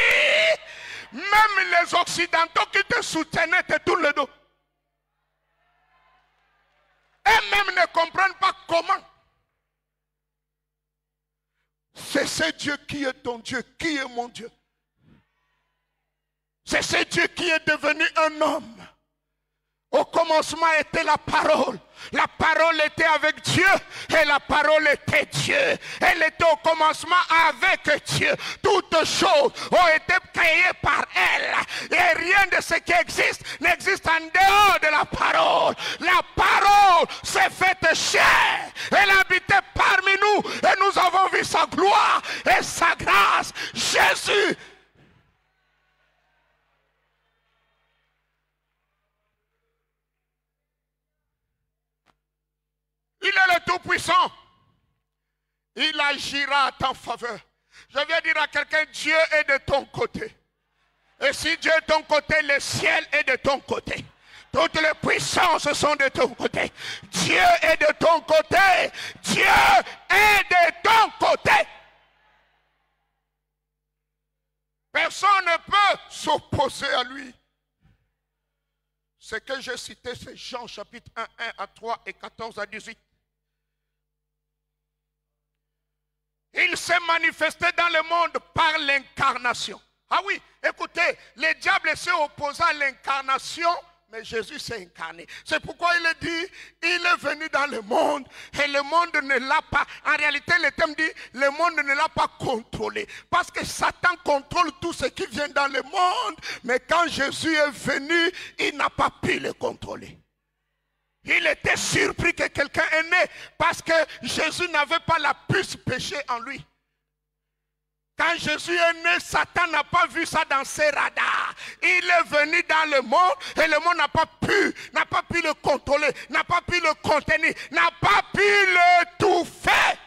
même les Occidentaux qui te soutenaient te tournent le dos. Eux-mêmes ne comprennent pas comment. C'est ce Dieu qui est ton Dieu, qui est mon Dieu. C'est ce Dieu qui est devenu un homme. Au commencement était la parole. La parole était avec Dieu et la parole était Dieu. Elle était au commencement avec Dieu. Toutes choses ont été créées par elle. Et rien de ce qui existe n'existe en dehors de la parole. La parole s'est faite chair. Elle habitait parmi nous et nous avons vu sa gloire et sa grâce. Jésus. Il est le Tout-Puissant. Il agira à ta faveur. Je viens dire à quelqu'un, Dieu est de ton côté. Et si Dieu est de ton côté, le ciel est de ton côté. Toutes les puissances sont de ton côté. Dieu est de ton côté. Dieu est de ton côté. Personne ne peut s'opposer à lui. Ce que j'ai cité, c'est Jean chapitre 1, 1 à 3 et 14 à 18. Il s'est manifesté dans le monde par l'incarnation. Ah oui, écoutez, le diable s'est opposé à l'incarnation, mais Jésus s'est incarné. C'est pourquoi il est dit, il est venu dans le monde et le monde ne l'a pas. En réalité, le thème dit, le monde ne l'a pas contrôlé. Parce que Satan contrôle tout ce qui vient dans le monde, mais quand Jésus est venu, il n'a pas pu le contrôler. Il était surpris que quelqu'un est né parce que Jésus n'avait pas la puce péché en lui. Quand Jésus est né, Satan n'a pas vu ça dans ses radars. Il est venu dans le monde et le monde n'a pas pu le contrôler, n'a pas pu le contenir, n'a pas pu l'étouffer.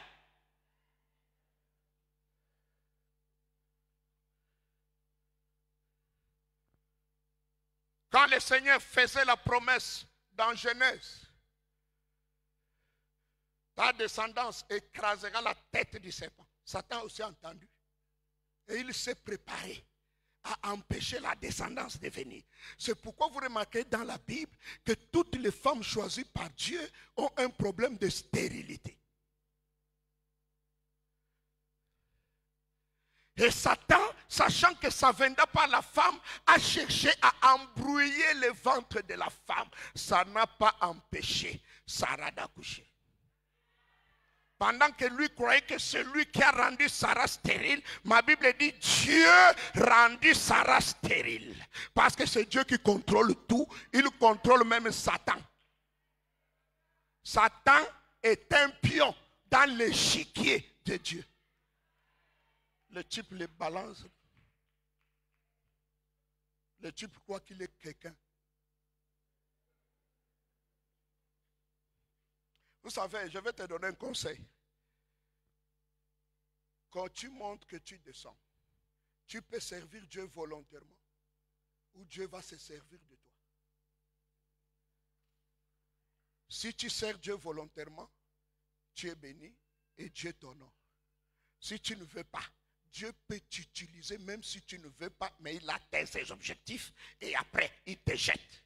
Quand le Seigneur faisait la promesse dans Genèse, ta descendance écrasera la tête du serpent. Satan a aussi entendu. Et il s'est préparé à empêcher la descendance de venir. C'est pourquoi vous remarquez dans la Bible que toutes les femmes choisies par Dieu ont un problème de stérilité. Et Satan, sachant que ça vendait par la femme, a cherché à embrouiller le ventre de la femme. Ça n'a pas empêché Sarah d'accoucher. Pendant que lui croyait que c'est lui qui a rendu Sarah stérile, ma Bible dit Dieu rendit Sarah stérile. Parce que c'est Dieu qui contrôle tout, il contrôle même Satan. Satan est un pion dans l'échiquier de Dieu. Le type les balance. Le type croit qu'il est quelqu'un. Vous savez, je vais te donner un conseil. Quand tu montres que tu descends, tu peux servir Dieu volontairement ou Dieu va se servir de toi. Si tu sers Dieu volontairement, tu es béni et Dieu t'honore. Si tu ne veux pas, Dieu peut t'utiliser même si tu ne veux pas, mais il atteint ses objectifs et après, il te jette.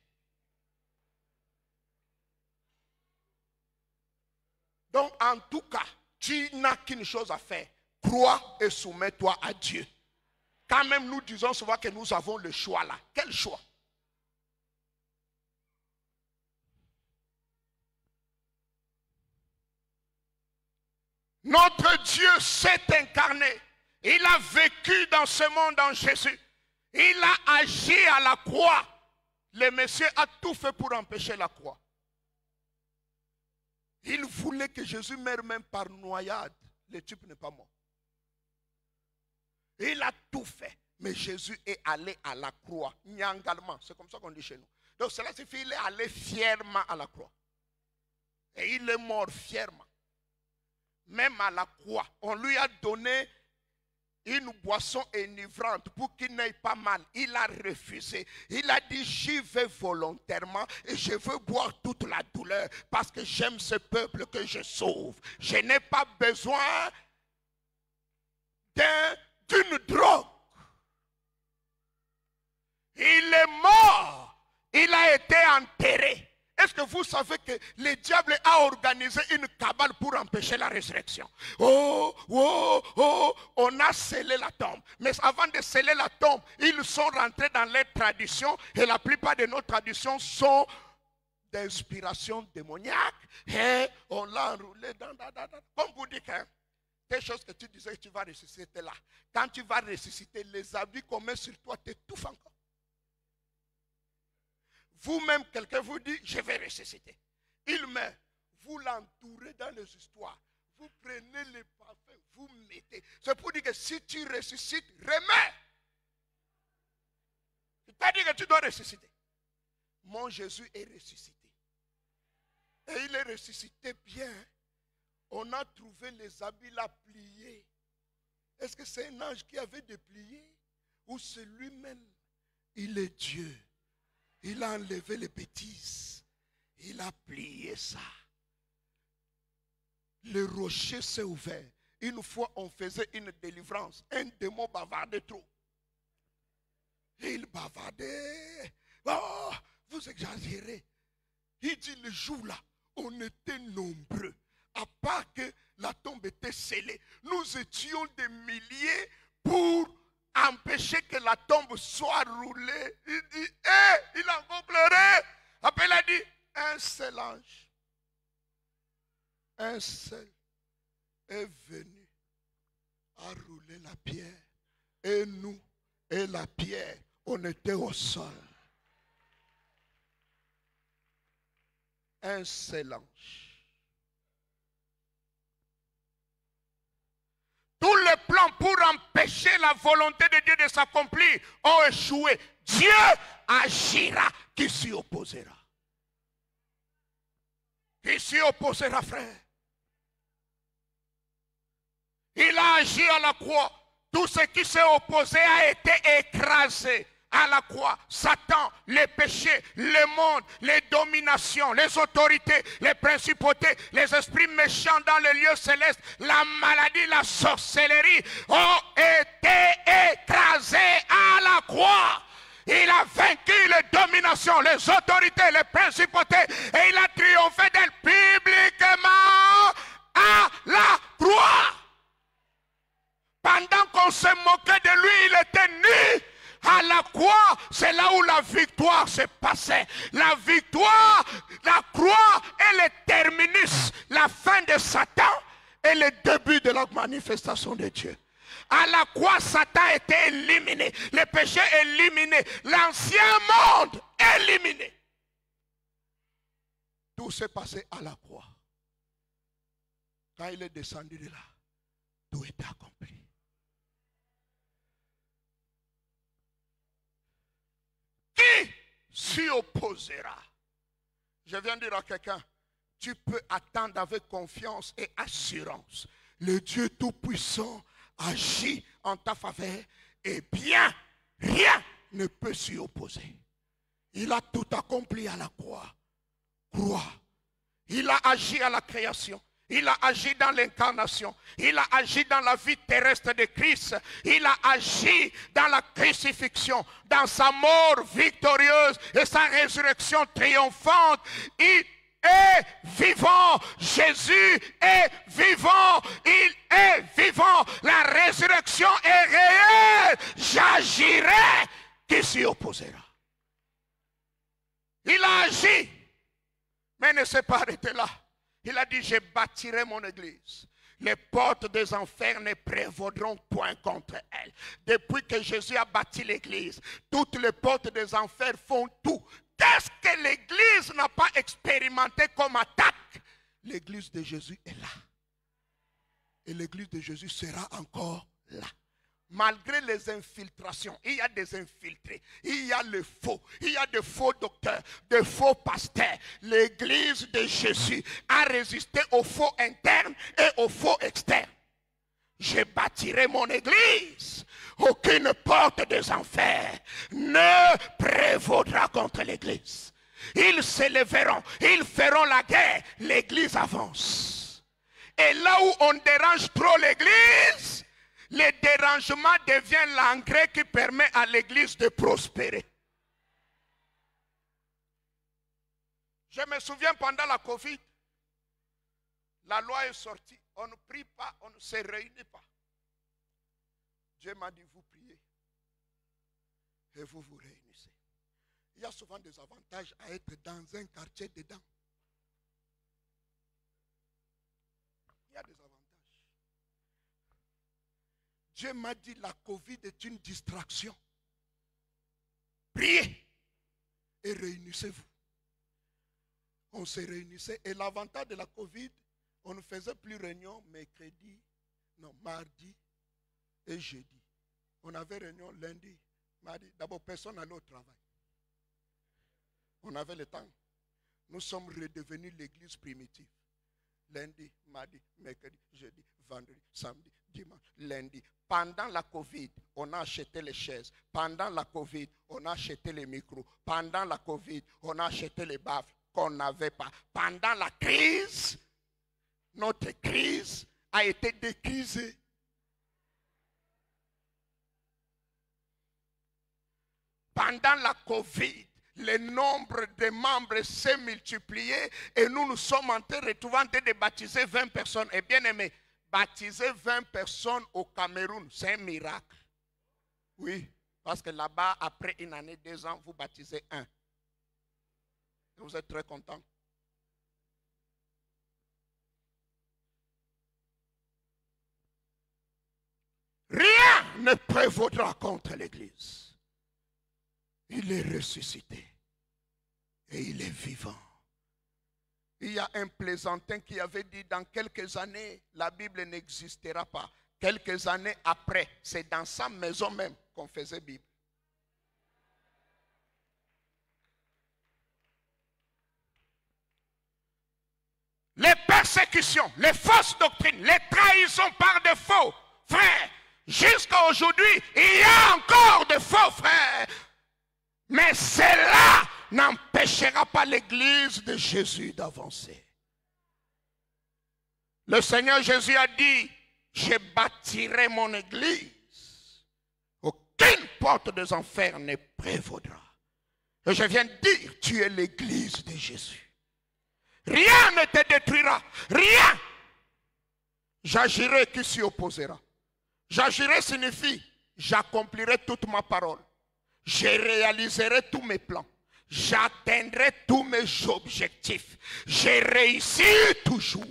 Donc, en tout cas, tu n'as qu'une chose à faire. Crois et soumets-toi à Dieu. Quand même, nous disons souvent que nous avons le choix là. Quel choix? Notre Dieu s'est incarné. Il a vécu dans ce monde en Jésus. Il a agi à la croix. Le Messie a tout fait pour empêcher la croix. Il voulait que Jésus meure même par noyade. Le type n'est pas mort. Il a tout fait. Mais Jésus est allé à la croix. Nyangalement. C'est comme ça qu'on dit chez nous. Donc cela signifie qu'il est allé fièrement à la croix. Et il est mort fièrement. Même à la croix. On lui a donné une boisson enivrante pour qu'il n'ait pas mal. Il a refusé. Il a dit, j'y vais volontairement et je veux boire toute la douleur parce que j'aime ce peuple que je sauve. Je n'ai pas besoin d'une drogue. Est-ce que vous savez que le diable a organisé une cabale pour empêcher la résurrection? Oh, oh, oh, on a scellé la tombe. Mais avant de sceller la tombe, ils sont rentrés dans les traditions et la plupart de nos traditions sont d'inspiration démoniaque. Et on l'a enroulé dans. Comme vous dites, hein, des choses que tu disais que tu vas ressusciter là. Quand tu vas ressusciter, les habits qu'on met sur toi t'étouffent encore. Vous-même, quelqu'un vous dit, je vais ressusciter. Il met, vous l'entourez dans les histoires. Vous prenez les parfums, vous mettez. C'est pour dire que si tu ressuscites, remets. Il t'a dit que tu dois ressusciter. Mon Jésus est ressuscité. Et il est ressuscité bien. On a trouvé les habits là pliés. Est-ce que c'est un ange qui avait déplié? Ou c'est lui-même? Il est Dieu. Il a enlevé les bêtises. Il a plié ça. Le rocher s'est ouvert. Une fois, on faisait une délivrance. Un démon bavardait trop. Il bavardait. Oh, vous exagérez. Il dit le jour-là, on était nombreux. À part que la tombe était scellée. Nous étions des milliers pour empêcher que la tombe soit roulée. Il dit, il a encore pleuré. Après il a dit, un seul ange, un seul est venu à rouler la pierre. Et nous, et la pierre, on était au sol. Un seul ange. Tous les plans pour empêcher la volonté de Dieu de s'accomplir ont échoué. Dieu agira. Qui s'y opposera? Qui s'y opposera, frère? Il a agi à la croix. Tout ce qui s'est opposé a été écrasé à la croix. Satan, les péchés, le monde, les dominations, les autorités, les principautés, les esprits méchants dans les lieux célestes, la maladie, la sorcellerie ont été écrasés à la croix. Il a vaincu les dominations, les autorités, les principautés et il a triomphé d'elles publiquement à la croix. Pendant qu'on se moquait de lui, il était nu. À la croix, c'est là où la victoire se passait. La victoire, la croix est le terminus, la fin de Satan et le début de la manifestation de Dieu. À la croix, Satan était éliminé, le péché éliminé, l'ancien monde éliminé. Tout s'est passé à la croix. Quand il est descendu de là, tout était accompli. Qui s'y opposera? Je viens de dire à quelqu'un, tu peux attendre avec confiance et assurance. Le Dieu Tout-Puissant agit en ta faveur et bien, rien ne peut s'y opposer. Il a tout accompli à la croix. Croix. Il a agi à la création. Il a agi dans l'incarnation. Il a agi dans la vie terrestre de Christ. Il a agi dans la crucifixion, dans sa mort victorieuse et sa résurrection triomphante. Il est vivant. Jésus est vivant. Il est vivant. La résurrection est réelle. J'agirai. Qui s'y opposera? Il a agi, mais ne s'est pas arrêté là. Il a dit, je bâtirai mon église. Les portes des enfers ne prévaudront point contre elle. Depuis que Jésus a bâti l'église, toutes les portes des enfers font tout. Qu'est-ce que l'église n'a pas expérimenté comme attaque? L'église de Jésus est là. Et l'église de Jésus sera encore là. Malgré les infiltrations, il y a des infiltrés, il y a le faux, il y a de faux docteurs, de faux pasteurs. L'église de Jésus a résisté aux faux internes et aux faux externes. Je bâtirai mon église. Aucune porte des enfers ne prévaudra contre l'église. Ils s'élèveront, ils feront la guerre, l'église avance. Et là où on dérange trop l'église, le dérangement devient l'engrais qui permet à l'église de prospérer. Je me souviens pendant la Covid, la loi est sortie. On ne prie pas, on ne se réunit pas. Dieu m'a dit, vous priez. Et vous vous réunissez. Il y a souvent des avantages à être dans un quartier dedans. Il y a des avantages. Dieu m'a dit, la Covid est une distraction. Priez et réunissez-vous. On se réunissait. Et l'avantage de la Covid, on ne faisait plus réunion mercredi, non, mardi et jeudi. On avait réunion lundi, mardi. D'abord, personne n'allait au travail. On avait le temps. Nous sommes redevenus l'église primitive. Lundi, mardi, mercredi, jeudi, vendredi, samedi, dimanche, lundi. Pendant la Covid, on a acheté les chaises. Pendant la Covid, on a acheté les micros. Pendant la Covid, on a acheté les baffles qu'on n'avait pas. Pendant la crise, notre crise a été décrisée. Pendant la Covid, le nombre de membres s'est multiplié et nous sommes en train de baptiser 20 personnes. Et bien aimé, baptiser 20 personnes au Cameroun, c'est un miracle. Oui, parce que là-bas, après une année, 2 ans, vous baptisez un. Vous êtes très content. Rien ne prévaudra contre l'Église. Il est ressuscité et il est vivant. Il y a un plaisantin qui avait dit, dans quelques années, la Bible n'existera pas. Quelques années après, c'est dans sa maison même qu'on faisait Bible. Les persécutions, les fausses doctrines, les trahisons par défaut, frères, jusqu'à aujourd'hui, il y a encore de faux frères. Mais cela n'empêchera pas l'Église de Jésus d'avancer. Le Seigneur Jésus a dit, je bâtirai mon Église. Aucune porte des enfers ne prévaudra. Et je viens de dire, tu es l'Église de Jésus. Rien ne te détruira. Rien. J'agirai qui s'y opposera. J'agirai signifie, j'accomplirai toute ma parole. Je réaliserai tous mes plans. J'atteindrai tous mes objectifs. Je réussis toujours.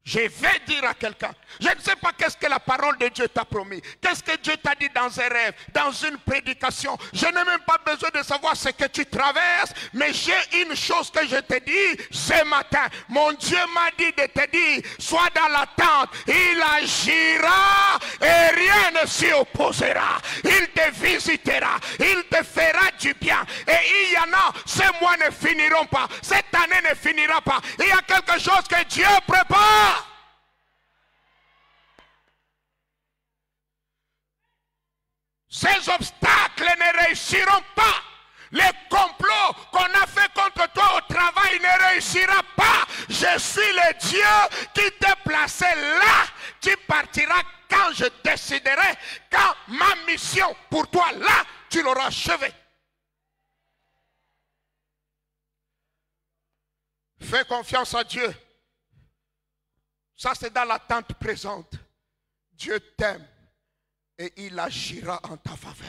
Je vais dire à quelqu'un, je ne sais pas qu'est-ce que la parole de Dieu t'a promis. Qu'est-ce que Dieu t'a dit dans un rêve, dans une prédication. Je n'ai même pas besoin de savoir ce que tu traverses. Mais j'ai une chose que je te dis ce matin. Mon Dieu m'a dit de te dire, sois dans l'attente. Il agira et rien ne s'y opposera. Il te visitera. Il te fera du bien. Et il y en a, ces mois ne finiront pas. Cette année ne finira pas. Il y a quelque chose que Dieu prépare. Ces obstacles ne réussiront pas. Les complots qu'on a fait contre toi au travail ne réussira pas. Je suis le Dieu qui t'a placé là. Tu partiras quand je déciderai, quand ma mission pour toi là, tu l'auras achevée. Fais confiance à Dieu. Ça c'est dans l'attente présente. Dieu t'aime. Et il agira en ta faveur.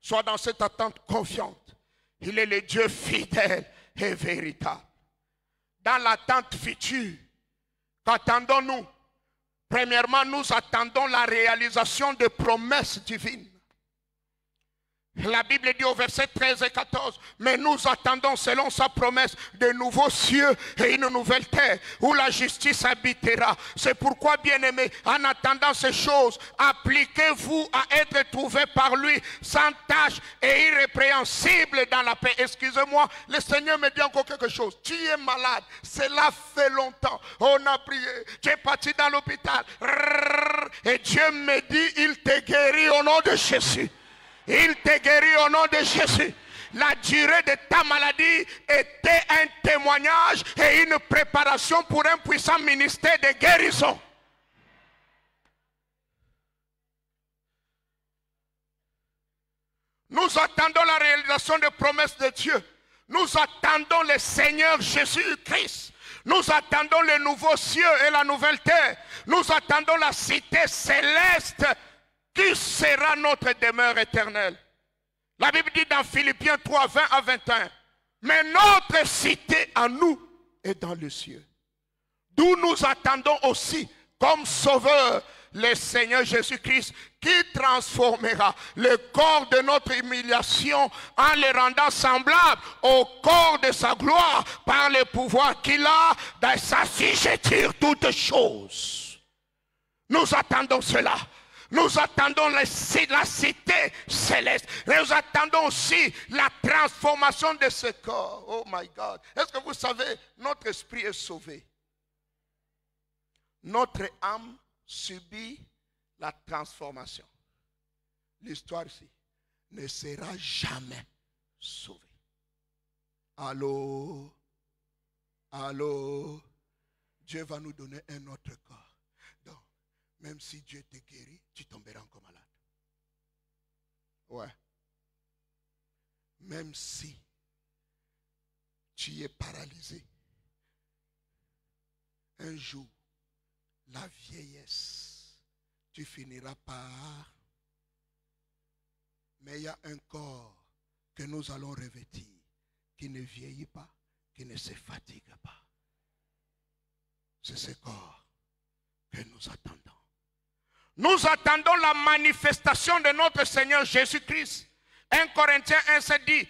Sois dans cette attente confiante. Il est le Dieu fidèle et véritable. Dans l'attente future, qu'attendons-nous? Premièrement, nous attendons la réalisation des promesses divines. La Bible dit au verset 13 et 14, mais nous attendons selon sa promesse de nouveaux cieux et une nouvelle terre où la justice habitera. C'est pourquoi, bien-aimés, en attendant ces choses, appliquez-vous à être trouvés par lui sans tache et irrépréhensible dans la paix. Excusez-moi, le Seigneur me dit encore quelque chose. Tu es malade, cela fait longtemps. On a prié, tu es parti dans l'hôpital. Et Dieu me dit, il te guérit au nom de Jésus. Il te guérit au nom de Jésus. La durée de ta maladie était un témoignage et une préparation pour un puissant ministère de guérison. Nous attendons la réalisation des promesses de Dieu. Nous attendons le Seigneur Jésus-Christ. Nous attendons les nouveaux cieux et la nouvelle terre. Nous attendons la cité céleste qui sera notre demeure éternelle. La Bible dit dans Philippiens 3, 20 à 21, mais notre cité à nous est dans le ciel. D'où nous attendons aussi comme sauveur le Seigneur Jésus-Christ qui transformera le corps de notre humiliation en le rendant semblable au corps de sa gloire par le pouvoir qu'il a dans s'assujettir toutes choses. Nous attendons cela. Nous attendons la cité céleste. Nous attendons aussi la transformation de ce corps. Oh my God. Est-ce que vous savez, notre esprit est sauvé. Notre âme subit la transformation. L'histoire ici ne sera jamais sauvée. Allô? Allô? Dieu va nous donner un autre corps. Donc, même si Dieu te guérit, tu tomberas encore malade. Ouais. Même si tu es paralysé, un jour, la vieillesse, tu finiras par... Mais il y a un corps que nous allons revêtir, qui ne vieillit pas, qui ne se fatigue pas. C'est ce corps que nous attendons. Nous attendons la manifestation de notre Seigneur Jésus-Christ. 1 Corinthiens 1 se dit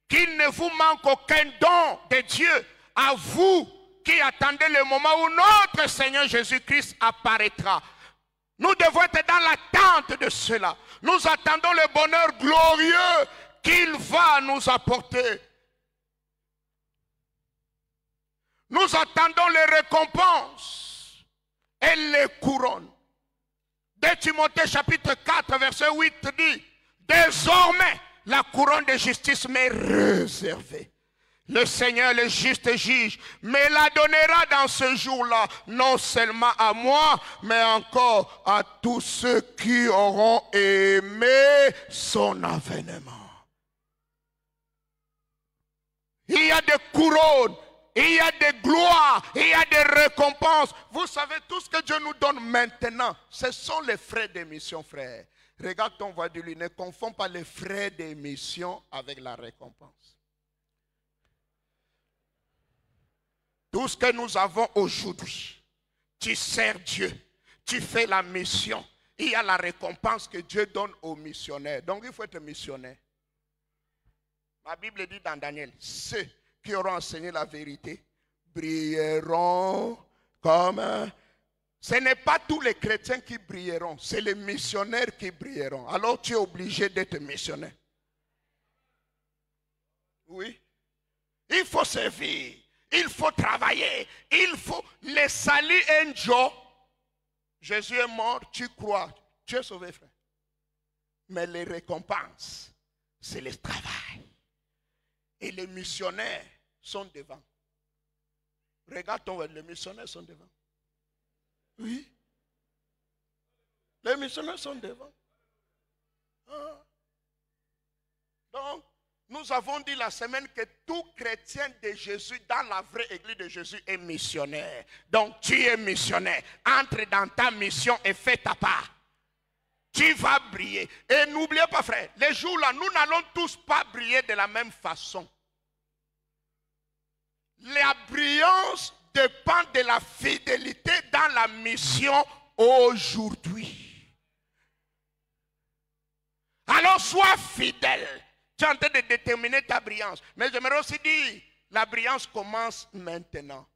qu'il ne vous manque aucun don de Dieu à vous qui attendez le moment où notre Seigneur Jésus-Christ apparaîtra. Nous devons être dans l'attente de cela. Nous attendons le bonheur glorieux qu'il va nous apporter. Nous attendons les récompenses et les couronnes. 2 Timothée chapitre 4 verset 8 dit, désormais la couronne de justice m'est réservée. Le Seigneur, le juste juge, me la donnera dans ce jour-là, non seulement à moi, mais encore à tous ceux qui auront aimé son avènement. Il y a des couronnes, il y a des gloires, il y a des récompenses. Vous savez, tout ce que Dieu nous donne maintenant, ce sont les frais d'émission, frère. Regarde ton voisin, lui, ne confonds pas les frais d'émission avec la récompense. Tout ce que nous avons aujourd'hui, tu sers Dieu, tu fais la mission. Il y a la récompense que Dieu donne aux missionnaires. Donc il faut être missionnaire. Ma Bible dit dans Daniel, ceux qui auront enseigné la vérité brilleront comme... Ce n'est pas tous les chrétiens qui brilleront, c'est les missionnaires qui brilleront. Alors tu es obligé d'être missionnaire. Oui. Il faut servir. Il faut travailler, il faut les salut un jour. Jésus est mort, tu crois, tu es sauvé, frère. Mais les récompenses, c'est le travail. Et les missionnaires sont devant. Regarde ton, les missionnaires sont devant. Oui. Les missionnaires sont devant. Ah. Donc, nous avons dit la semaine que tout chrétien de Jésus dans la vraie église de Jésus est missionnaire. Donc tu es missionnaire. Entre dans ta mission et fais ta part. Tu vas briller. Et n'oubliez pas, frère, les jours-là, nous n'allons tous pas briller de la même façon. La brillance dépend de la fidélité dans la mission aujourd'hui. Alors sois fidèle. Tu es en train de déterminer ta brillance. Mais j'aimerais aussi dire, la brillance commence maintenant.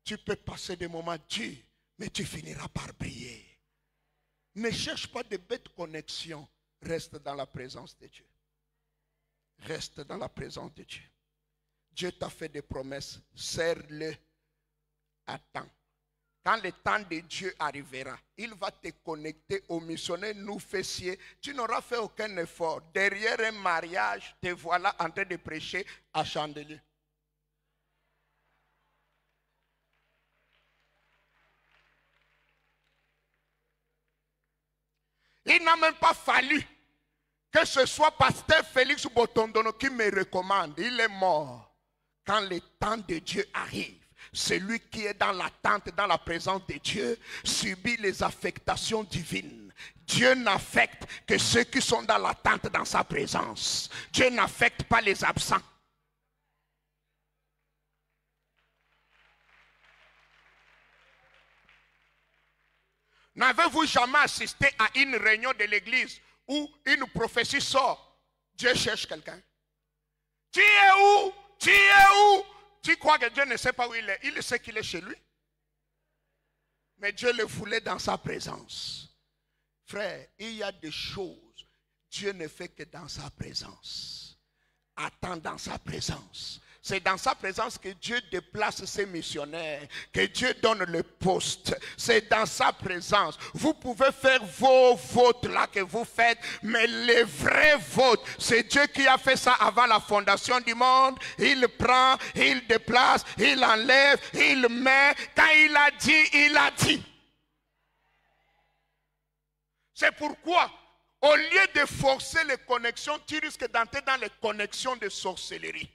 Tu peux passer des moments durs, mais tu finiras par briller. Ne cherche pas de bêtes connexions. Reste dans la présence de Dieu. Reste dans la présence de Dieu. Dieu t'a fait des promesses. Serre-le à temps. Quand le temps de Dieu arrivera, il va te connecter aux missionnaires nous fessiers. Tu n'auras fait aucun effort. Derrière un mariage, te voilà en train de prêcher à chandelier. Il n'a même pas fallu Que ce soit pasteur Félix Botondono qui me recommande, il est mort. Quand le temps de Dieu arrive, celui qui est dans l'attente, dans la présence de Dieu, subit les affectations divines. Dieu n'affecte que ceux qui sont dans l'attente, dans sa présence. Dieu n'affecte pas les absents. N'avez-vous jamais assisté à une réunion de l'église où une prophétie sort? Dieu cherche quelqu'un. Tu es où? Tu es où? Tu crois que Dieu ne sait pas où il est? Il sait qu'il est chez lui. Mais Dieu le voulait dans sa présence. Frère, il y a des choses, Dieu ne fait que dans sa présence. Attends dans sa présence. C'est dans sa présence que Dieu déplace ses missionnaires, que Dieu donne le poste. C'est dans sa présence. Vous pouvez faire vos votes là que vous faites, mais les vrais votes, c'est Dieu qui a fait ça avant la fondation du monde. Il prend, il déplace, il enlève, il met. Quand il a dit, il a dit. C'est pourquoi, au lieu de forcer les connexions, tu risques d'entrer dans les connexions de sorcellerie.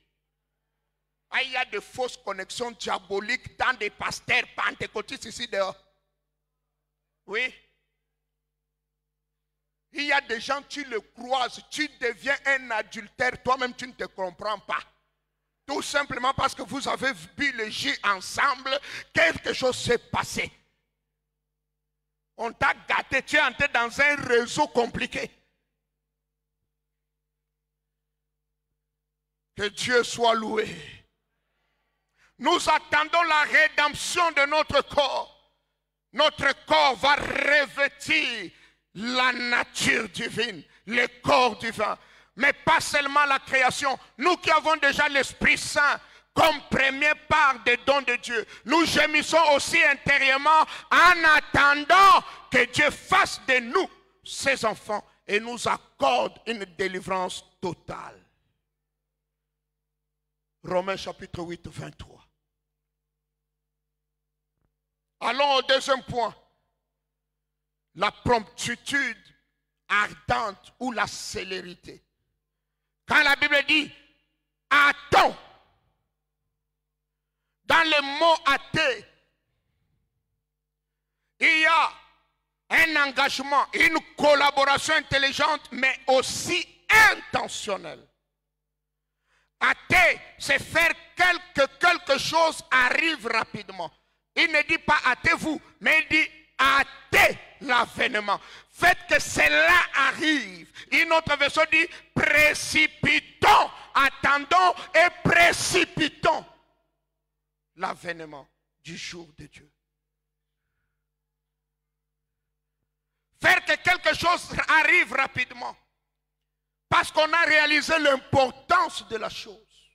Ah, il y a de fausses connexions diaboliques dans des pasteurs pentecôtistes ici dehors. Oui. Il y a des gens, tu le croises, tu deviens un adultère, toi-même tu ne te comprends pas. Tout simplement parce que vous avez bu le jus ensemble, quelque chose s'est passé. On t'a gâté, tu es entré dans un réseau compliqué. Que Dieu soit loué. Nous attendons la rédemption de notre corps. Notre corps va revêtir la nature divine, le corps divin. Mais pas seulement la création. Nous qui avons déjà l'Esprit Saint comme première part des dons de Dieu, nous gémissons aussi intérieurement en attendant que Dieu fasse de nous ses enfants et nous accorde une délivrance totale. Romains chapitre 8, 23. Allons au deuxième point. La promptitude ardente ou la célérité. Quand la Bible dit attends, dans le mot hâter, il y a un engagement, une collaboration intelligente, mais aussi intentionnelle. Hâter, c'est faire quelque chose arrive rapidement. Il ne dit pas hâtez-vous, mais il dit hâtez l'avènement. Faites que cela arrive. Une autre version dit précipitons, attendons et précipitons l'avènement du jour de Dieu. Faire que quelque chose arrive rapidement. Parce qu'on a réalisé l'importance de la chose.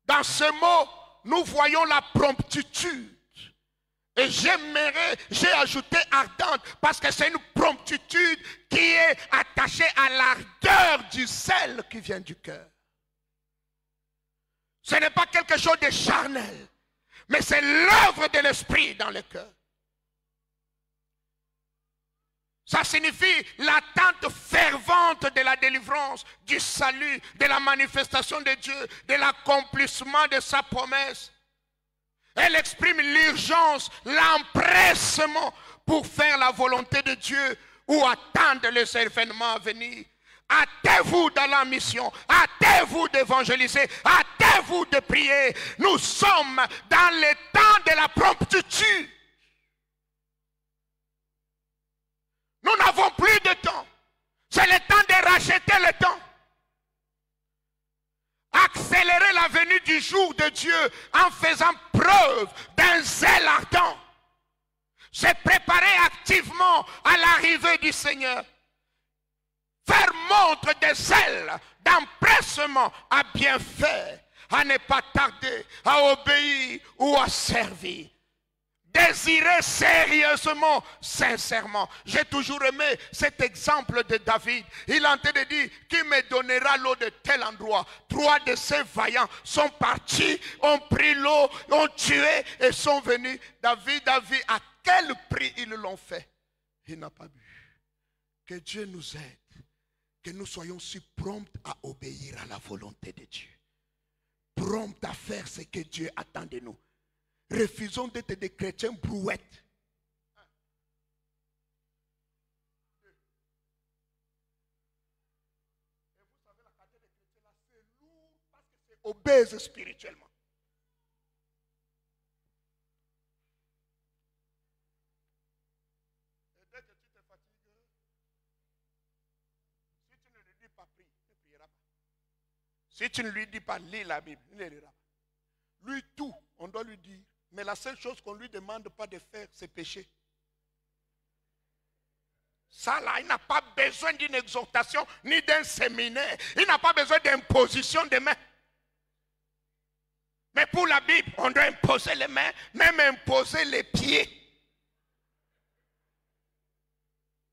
Dans ce mot, nous voyons la promptitude. Et j'ai ajouté ardente parce que c'est une promptitude qui est attachée à l'ardeur du zèle qui vient du cœur. Ce n'est pas quelque chose de charnel, mais c'est l'œuvre de l'esprit dans le cœur. Ça signifie l'attente fervente de la délivrance, du salut, de la manifestation de Dieu, de l'accomplissement de sa promesse. Elle exprime l'urgence, l'empressement pour faire la volonté de Dieu ou attendre les événements à venir. Hâtez-vous dans la mission, hâtez-vous d'évangéliser, hâtez-vous de prier. Nous sommes dans le temps de la promptitude. Nous n'avons plus de temps. C'est le temps de racheter le temps. Accélérer la venue du jour de Dieu en faisant preuve d'un zèle ardent. Se préparer activement à l'arrivée du Seigneur. Faire montre de zèle, d'empressement à bien faire, à ne pas tarder, à obéir ou à servir. Désirer sérieusement, sincèrement. J'ai toujours aimé cet exemple de David. Il a en train de dire, qui me donnera l'eau de tel endroit? 3 de ces vaillants sont partis, ont pris l'eau, ont tué et sont venus. David a vu à quel prix ils l'ont fait. Il n'a pas bu. Que Dieu nous aide. Que nous soyons si prompts à obéir à la volonté de Dieu. Prompts à faire ce que Dieu attend de nous. Refusons d'être des chrétiens brouettes. Et vous savez, la qualité des chrétiens là, c'est lourd parce que c'est obèse spirituellement. Et dès que tu te fatigues, si tu ne lui dis pas prie, il ne priera pas. Si tu ne lui dis pas lis la Bible, il ne lira pas. Lui tout, on doit lui dire. Mais la seule chose qu'on ne lui demande pas de faire, c'est pécher. Ça là, il n'a pas besoin d'une exhortation ni d'un séminaire. Il n'a pas besoin d'imposition de main. Mais pour la Bible, on doit imposer les mains, même imposer les pieds.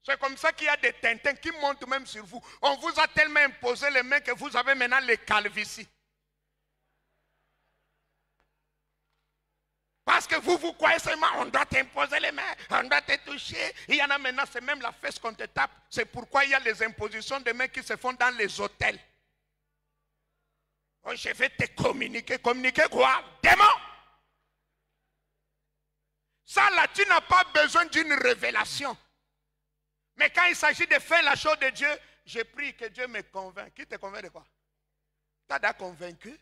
C'est comme ça qu'il y a des tintins qui montent même sur vous. On vous a tellement imposé les mains que vous avez maintenant les calvities. Parce que vous croyez seulement, on doit t'imposer les mains, on doit te toucher. Il y en a maintenant, c'est même la fesse qu'on te tape. C'est pourquoi il y a les impositions de mains qui se font dans les hôtels. Oh, je vais te communiquer. Communiquer quoi? Démon! Ça là, tu n'as pas besoin d'une révélation. Mais quand il s'agit de faire la chose de Dieu, je prie que Dieu me convainc. Qui te convainc de quoi? Tu as déjà convaincu?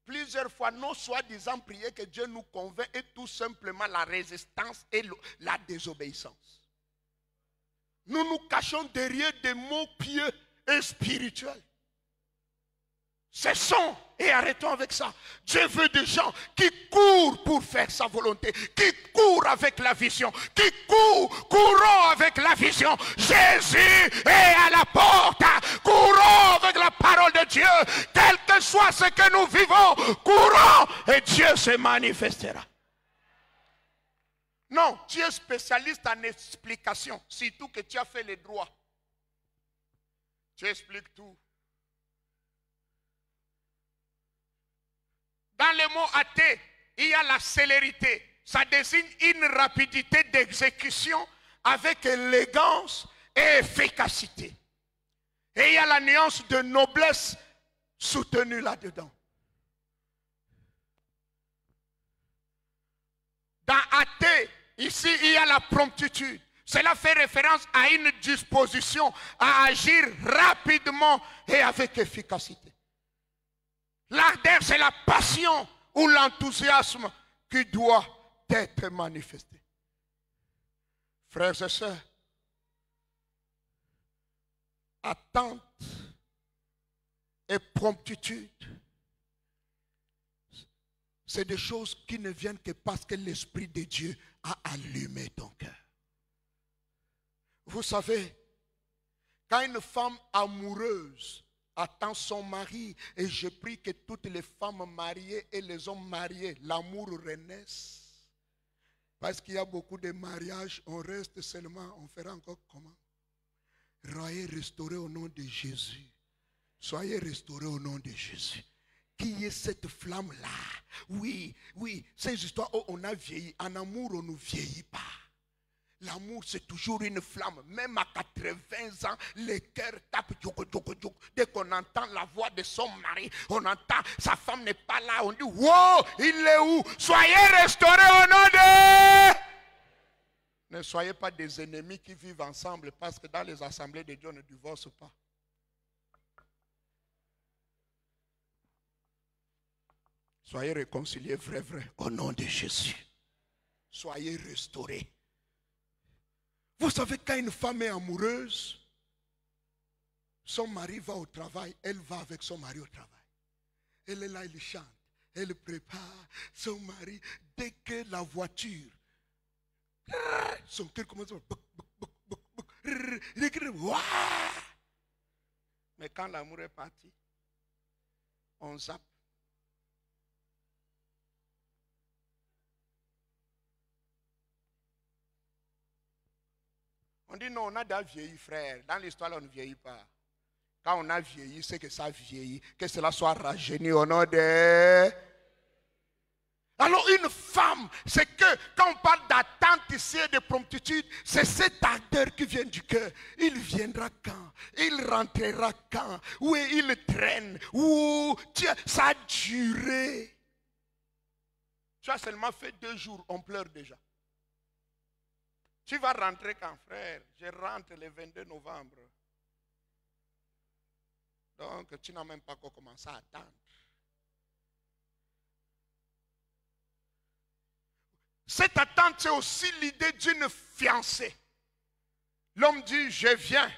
Plusieurs fois, non soi-disant prier que Dieu nous convainc est tout simplement la résistance et la désobéissance. Nous nous cachons derrière des mots pieux et spirituels. Cessons et arrêtons avec ça. Dieu veut des gens qui courent pour faire sa volonté, qui courent avec la vision, qui courons avec la vision. Jésus est à la porte. Courons avec la parole de Dieu. Quel que soit ce que nous vivons, courons et Dieu se manifestera. Non, tu es spécialiste en explication, surtout que tu as fait les droits. Tu expliques tout. Dans le mot athée, il y a la célérité. Ça désigne une rapidité d'exécution avec élégance et efficacité. Et il y a la nuance de noblesse soutenue là-dedans. Dans athée, ici, il y a la promptitude. Cela fait référence à une disposition à agir rapidement et avec efficacité. L'ardeur, c'est la passion ou l'enthousiasme qui doit être manifesté. Frères et sœurs, attente et promptitude, c'est des choses qui ne viennent que parce que l'Esprit de Dieu a allumé ton cœur. Vous savez, quand une femme amoureuse attend son mari, et je prie que toutes les femmes mariées et les hommes mariés, l'amour renaisse. Parce qu'il y a beaucoup de mariages, on reste seulement, on fera encore comment? Soyez restaurés au nom de Jésus. Soyez restaurés au nom de Jésus. Qui est cette flamme-là? Oui, ces histoires où on a vieilli, en amour on ne vieillit pas. L'amour, c'est toujours une flamme. Même à 80 ans, le cœur tape. Dès qu'on entend la voix de son mari, on entend sa femme n'est pas là. On dit, wow, il est où? Soyez restaurés au nom de... Ne soyez pas des ennemis qui vivent ensemble, parce que dans les assemblées de Dieu, on ne divorce pas. Soyez réconciliés, vrai, au nom de Jésus. Soyez restaurés. Vous savez, quand une femme est amoureuse, son mari va au travail, elle va avec son mari au travail. Elle est là, elle chante, elle prépare son mari. Dès que la voiture, son cœur commence à... Il écrit, waouh! Mais quand l'amour est parti, on zappe. On dit non, on a déjà vieilli, frère. Dans l'histoire, on ne vieillit pas. Quand on a vieilli, c'est que ça vieillit. Que cela soit rajeuni au nom de... Alors une femme, c'est que quand on parle d'attente ici et de promptitude, c'est cette ardeur qui vient du cœur. Il viendra quand? Il rentrera quand? Oui, il traîne. Ou ça a duré. Tu as seulement fait 2 jours, on pleure déjà. Tu vas rentrer quand, frère? Je rentre le 22 novembre. Donc, tu n'as même pas encore commencé à attendre. Cette attente, c'est aussi l'idée d'une fiancée. L'homme dit, je viens.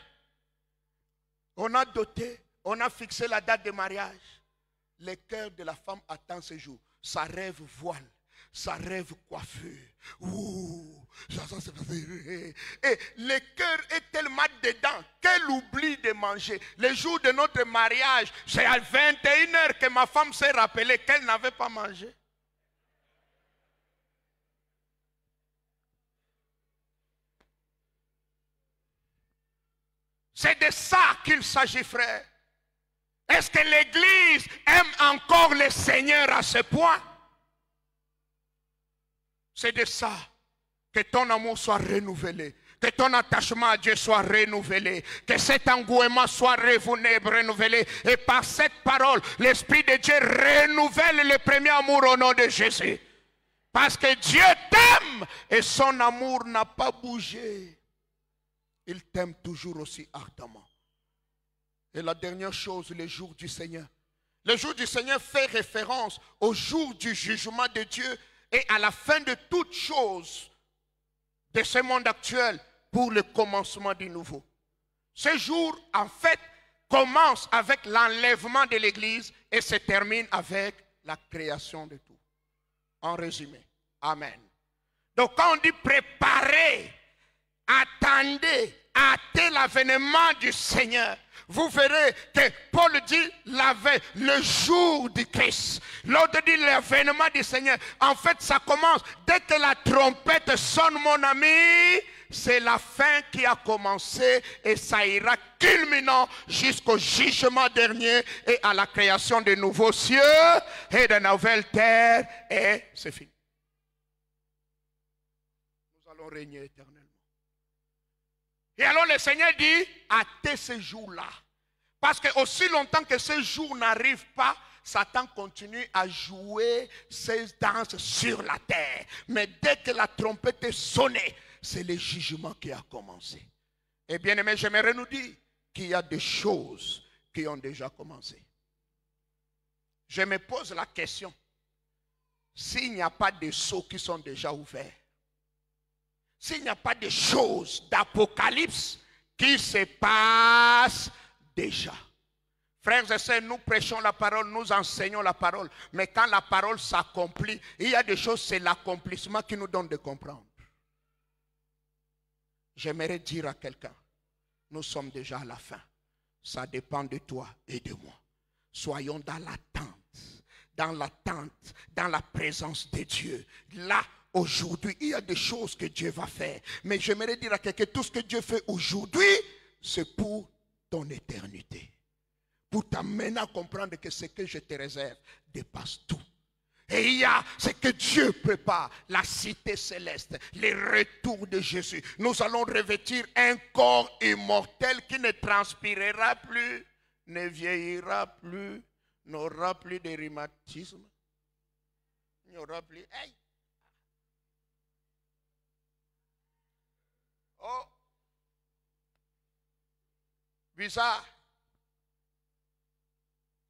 On a doté, on a fixé la date de mariage. Le cœur de la femme attend ce jour. Ça rêve voile, ça rêve coiffure. Ouh, et le cœur est tellement dedans qu'elle oublie de manger. Le jour de notre mariage, c'est à 21h que ma femme s'est rappelée qu'elle n'avait pas mangé. C'est de ça qu'il s'agit, frère. Est-ce que l'Église aime encore le Seigneur à ce point? C'est de ça que ton amour soit renouvelé, que ton attachement à Dieu soit renouvelé, que cet engouement soit renouvelé. Et par cette parole, l'Esprit de Dieu renouvelle le premier amour au nom de Jésus. Parce que Dieu t'aime et son amour n'a pas bougé. Il t'aime toujours aussi ardemment. Et la dernière chose, le jour du Seigneur. Le jour du Seigneur fait référence au jour du jugement de Dieu et à la fin de toute chose de ce monde actuel pour le commencement du nouveau. Ce jour, en fait, commence avec l'enlèvement de l'Église et se termine avec la création de tout. En résumé, amen. Donc quand on dit préparer, attendez, hâtez l'avènement du Seigneur. Vous verrez que Paul dit le jour du Christ. L'autre dit l'avènement du Seigneur. En fait, ça commence dès que la trompette sonne, mon ami. C'est la fin qui a commencé et ça ira culminant jusqu'au jugement dernier et à la création de nouveaux cieux et de nouvelles terres. Et c'est fini. Nous allons régner éternellement. Et alors le Seigneur dit, hâtez ce jour-là. Parce que aussi longtemps que ce jour n'arrive pas, Satan continue à jouer ses danses sur la terre. Mais dès que la trompette est sonnée, c'est le jugement qui a commencé. Et bien aimé, j'aimerais nous dire qu'il y a des choses qui ont déjà commencé. Je me pose la question, s'il n'y a pas de sceaux qui sont déjà ouverts, s'il n'y a pas de choses d'Apocalypse qui se passent déjà. Frères et sœurs, nous prêchons la parole, nous enseignons la parole. Mais quand la parole s'accomplit, il y a des choses, c'est l'accomplissement qui nous donne de comprendre. J'aimerais dire à quelqu'un, nous sommes déjà à la fin. Ça dépend de toi et de moi. Soyons dans l'attente, dans la présence de Dieu. Là, aujourd'hui, il y a des choses que Dieu va faire. Mais j'aimerais dire à quelqu'un, tout ce que Dieu fait aujourd'hui, c'est pour ton éternité. Pour t'amener à comprendre que ce que je te réserve dépasse tout. Et il y a ce que Dieu prépare, la cité céleste, le retour de Jésus. Nous allons revêtir un corps immortel qui ne transpirera plus, ne vieillira plus, n'aura plus de rhumatisme. Il n'y aura plus... Hey. Oh, bizarre,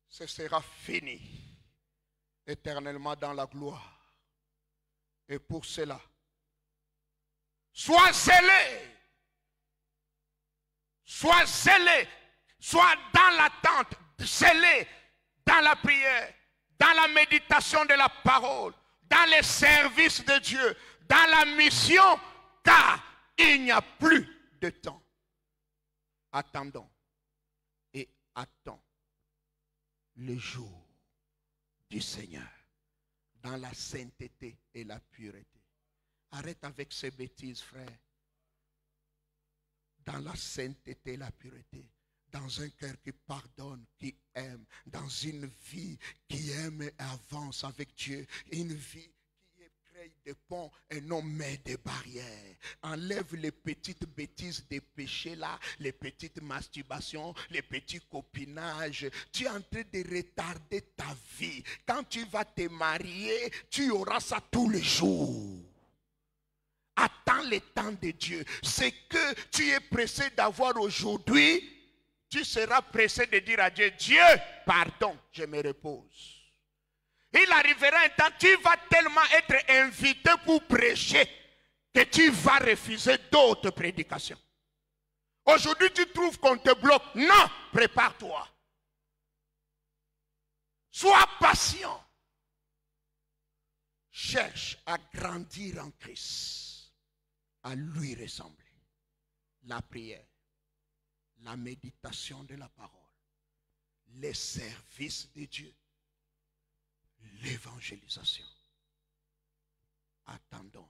ce sera fini éternellement dans la gloire. Et pour cela, sois zélé, sois dans l'attente, zélé dans la prière, dans la méditation de la parole, dans le service de Dieu, dans la mission, car il n'y a plus de temps. Attendons et attends le jour du Seigneur dans la sainteté et la pureté. Arrête avec ces bêtises, frère. Dans la sainteté et la pureté. Dans un cœur qui pardonne, qui aime. Dans une vie qui aime et avance avec Dieu. Une vie construeille des ponts et non mais des barrières. Enlève les petites bêtises des péchés là, les petites masturbations, les petits copinages. Tu es en train de retarder ta vie. Quand tu vas te marier, tu auras ça tous les jours. Attends le temps de Dieu. Ce que tu es pressé d'avoir aujourd'hui, tu seras pressé de dire à Dieu, Dieu, pardon, je me repose. Il arrivera un temps, tu vas tellement être invité pour prêcher que tu vas refuser d'autres prédications. Aujourd'hui, tu trouves qu'on te bloque. Non, prépare-toi. Sois patient. Cherche à grandir en Christ, à lui ressembler. La prière, la méditation de la parole, les services de Dieu, l'évangélisation. Attendons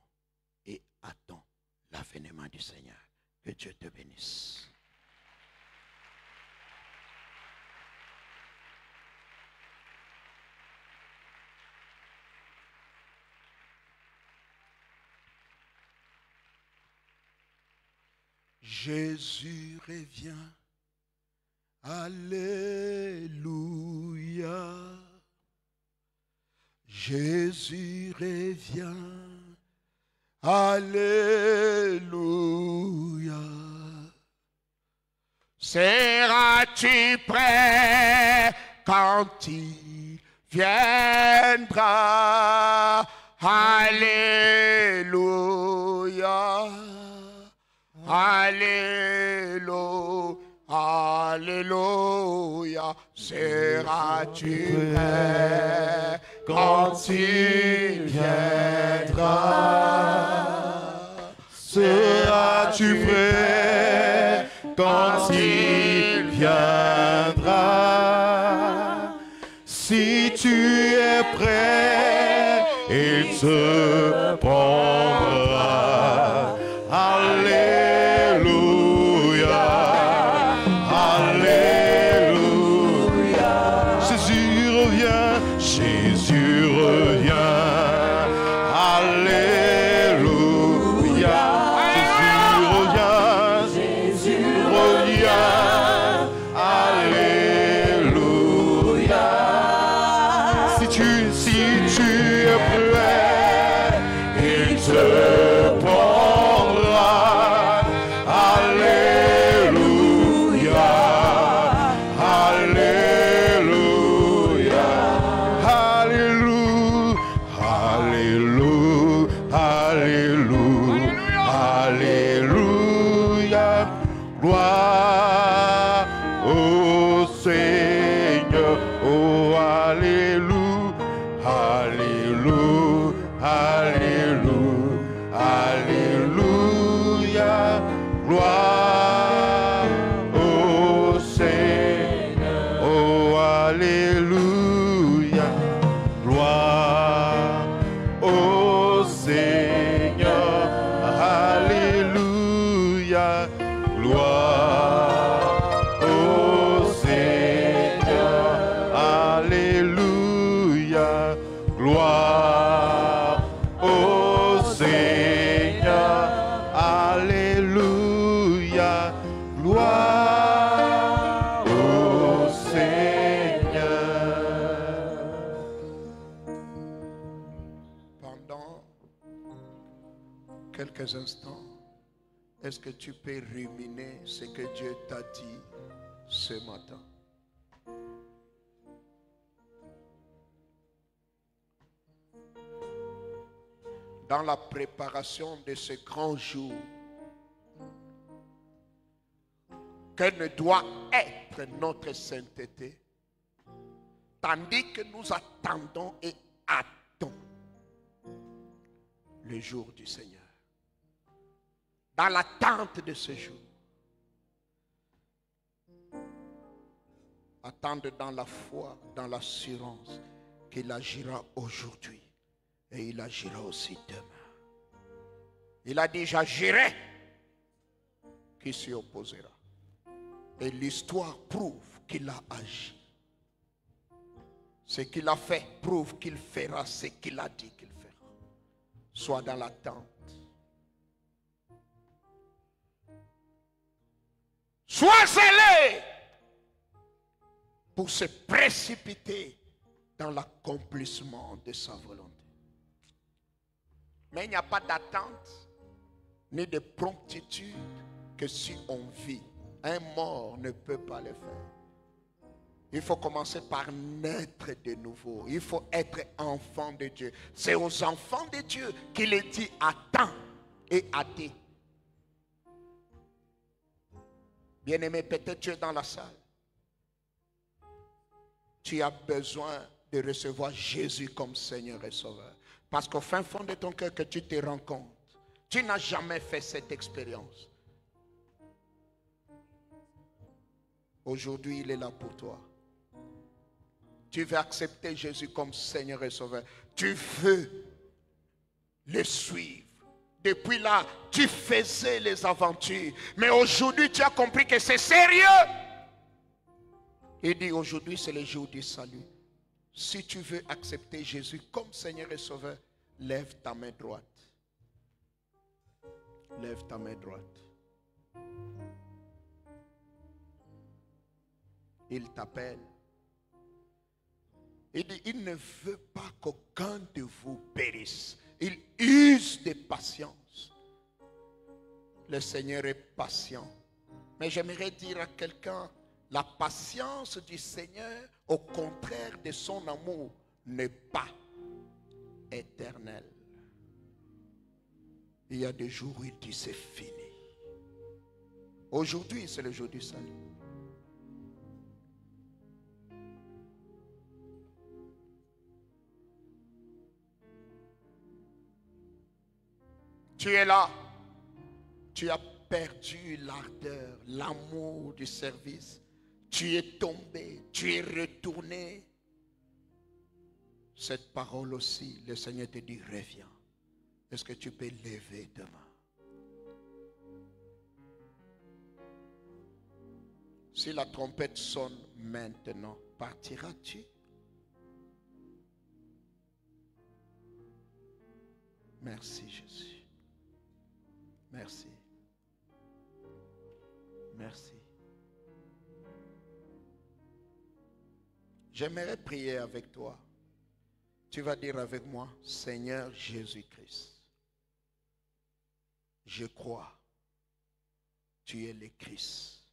et attends l'avènement du Seigneur. Que Dieu te bénisse. Jésus revient. Alléluia. Jésus revient. Alléluia. Seras-tu prêt quand il viendra? Alléluia. Alléluia. Alléluia. Seras-tu prêt quand il viendra? Seras-tu prêt quand il viendra? Si tu es prêt, il te prendra. Alléluia. Alléluia. Jésus revient. Jésus revient. Alléluia. Jésus revient. Alléluia. Si tu es prêt, il te prendra. Alléluia. Alléluia. Alléluia. Alléluia. Alléluia. Gloire au Seigneur. Oh, alléluia. Alléluia. Alléluia. Alléluia. Gloire au Seigneur. Oh, alléluia. Gloire au Seigneur. Alléluia. Gloire au Seigneur. Alléluia. Gloire au Seigneur. Alléluia. Gloire au Seigneur. Pendant quelques instants, est-ce que tu peux ruminer ce que Dieu t'a dit ce matin? Dans la préparation de ce grand jour, quelle ne doit être notre sainteté, tandis que nous attendons et attendons le jour du Seigneur. Dans l'attente de ce jour, attendre dans la foi, dans l'assurance qu'il agira aujourd'hui et il agira aussi demain. Il a dit, j'agirai. Qui s'y opposera? Et l'histoire prouve qu'il a agi. Ce qu'il a fait prouve qu'il fera ce qu'il a dit qu'il fera. Sois dans l'attente. Sois zélé pour se précipiter dans l'accomplissement de sa volonté. Mais il n'y a pas d'attente ni de promptitude que si on vit. Un mort ne peut pas le faire. Il faut commencer par naître de nouveau. Il faut être enfant de Dieu. C'est aux enfants de Dieu qu'il est dit à temps et à dit. Bien-aimé, peut-être tu es dans la salle. Tu as besoin de recevoir Jésus comme Seigneur et Sauveur. Parce qu'au fin fond de ton cœur que tu te rends compte, tu n'as jamais fait cette expérience. Aujourd'hui, il est là pour toi. Tu veux accepter Jésus comme Seigneur et Sauveur. Tu veux le suivre. Depuis là, tu faisais les aventures. Mais aujourd'hui, tu as compris que c'est sérieux. Il dit, aujourd'hui, c'est le jour du salut. Si tu veux accepter Jésus comme Seigneur et Sauveur, lève ta main droite. Lève ta main droite. Il t'appelle. Il dit, il ne veut pas qu'aucun de vous périsse. Il use de patience. Le Seigneur est patient. Mais j'aimerais dire à quelqu'un, la patience du Seigneur, au contraire de son amour, n'est pas éternelle. Il y a des jours où il dit c'est fini. Aujourd'hui, c'est le jour du salut. Tu es là, tu as perdu l'ardeur, l'amour du service. Tu es tombé, tu es retourné. Cette parole aussi, le Seigneur te dit, reviens. Est-ce que tu peux lever demain? Si la trompette sonne maintenant, partiras-tu? Merci Jésus. Merci. Merci. J'aimerais prier avec toi. Tu vas dire avec moi, Seigneur Jésus-Christ, je crois, tu es le Christ,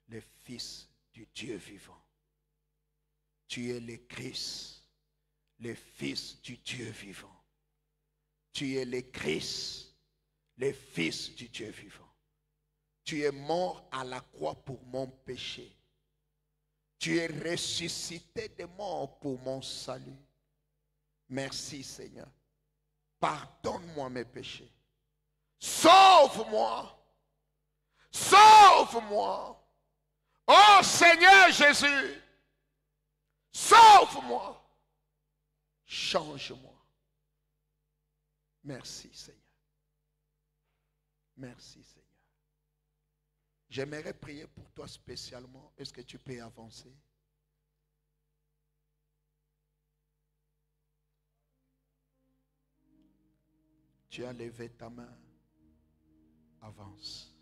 le Fils du Dieu vivant. Tu es le Christ, le Fils du Dieu vivant. Tu es le Christ, le Fils du Dieu vivant. Tu es mort à la croix pour mon péché. Tu es ressuscité de mort pour mon salut. Merci Seigneur. Pardonne-moi mes péchés. Sauve-moi. Sauve-moi. Oh Seigneur Jésus. Sauve-moi. Change-moi. Merci Seigneur. Merci Seigneur. J'aimerais prier pour toi spécialement. Est-ce que tu peux avancer? Tu as levé ta main. Avance.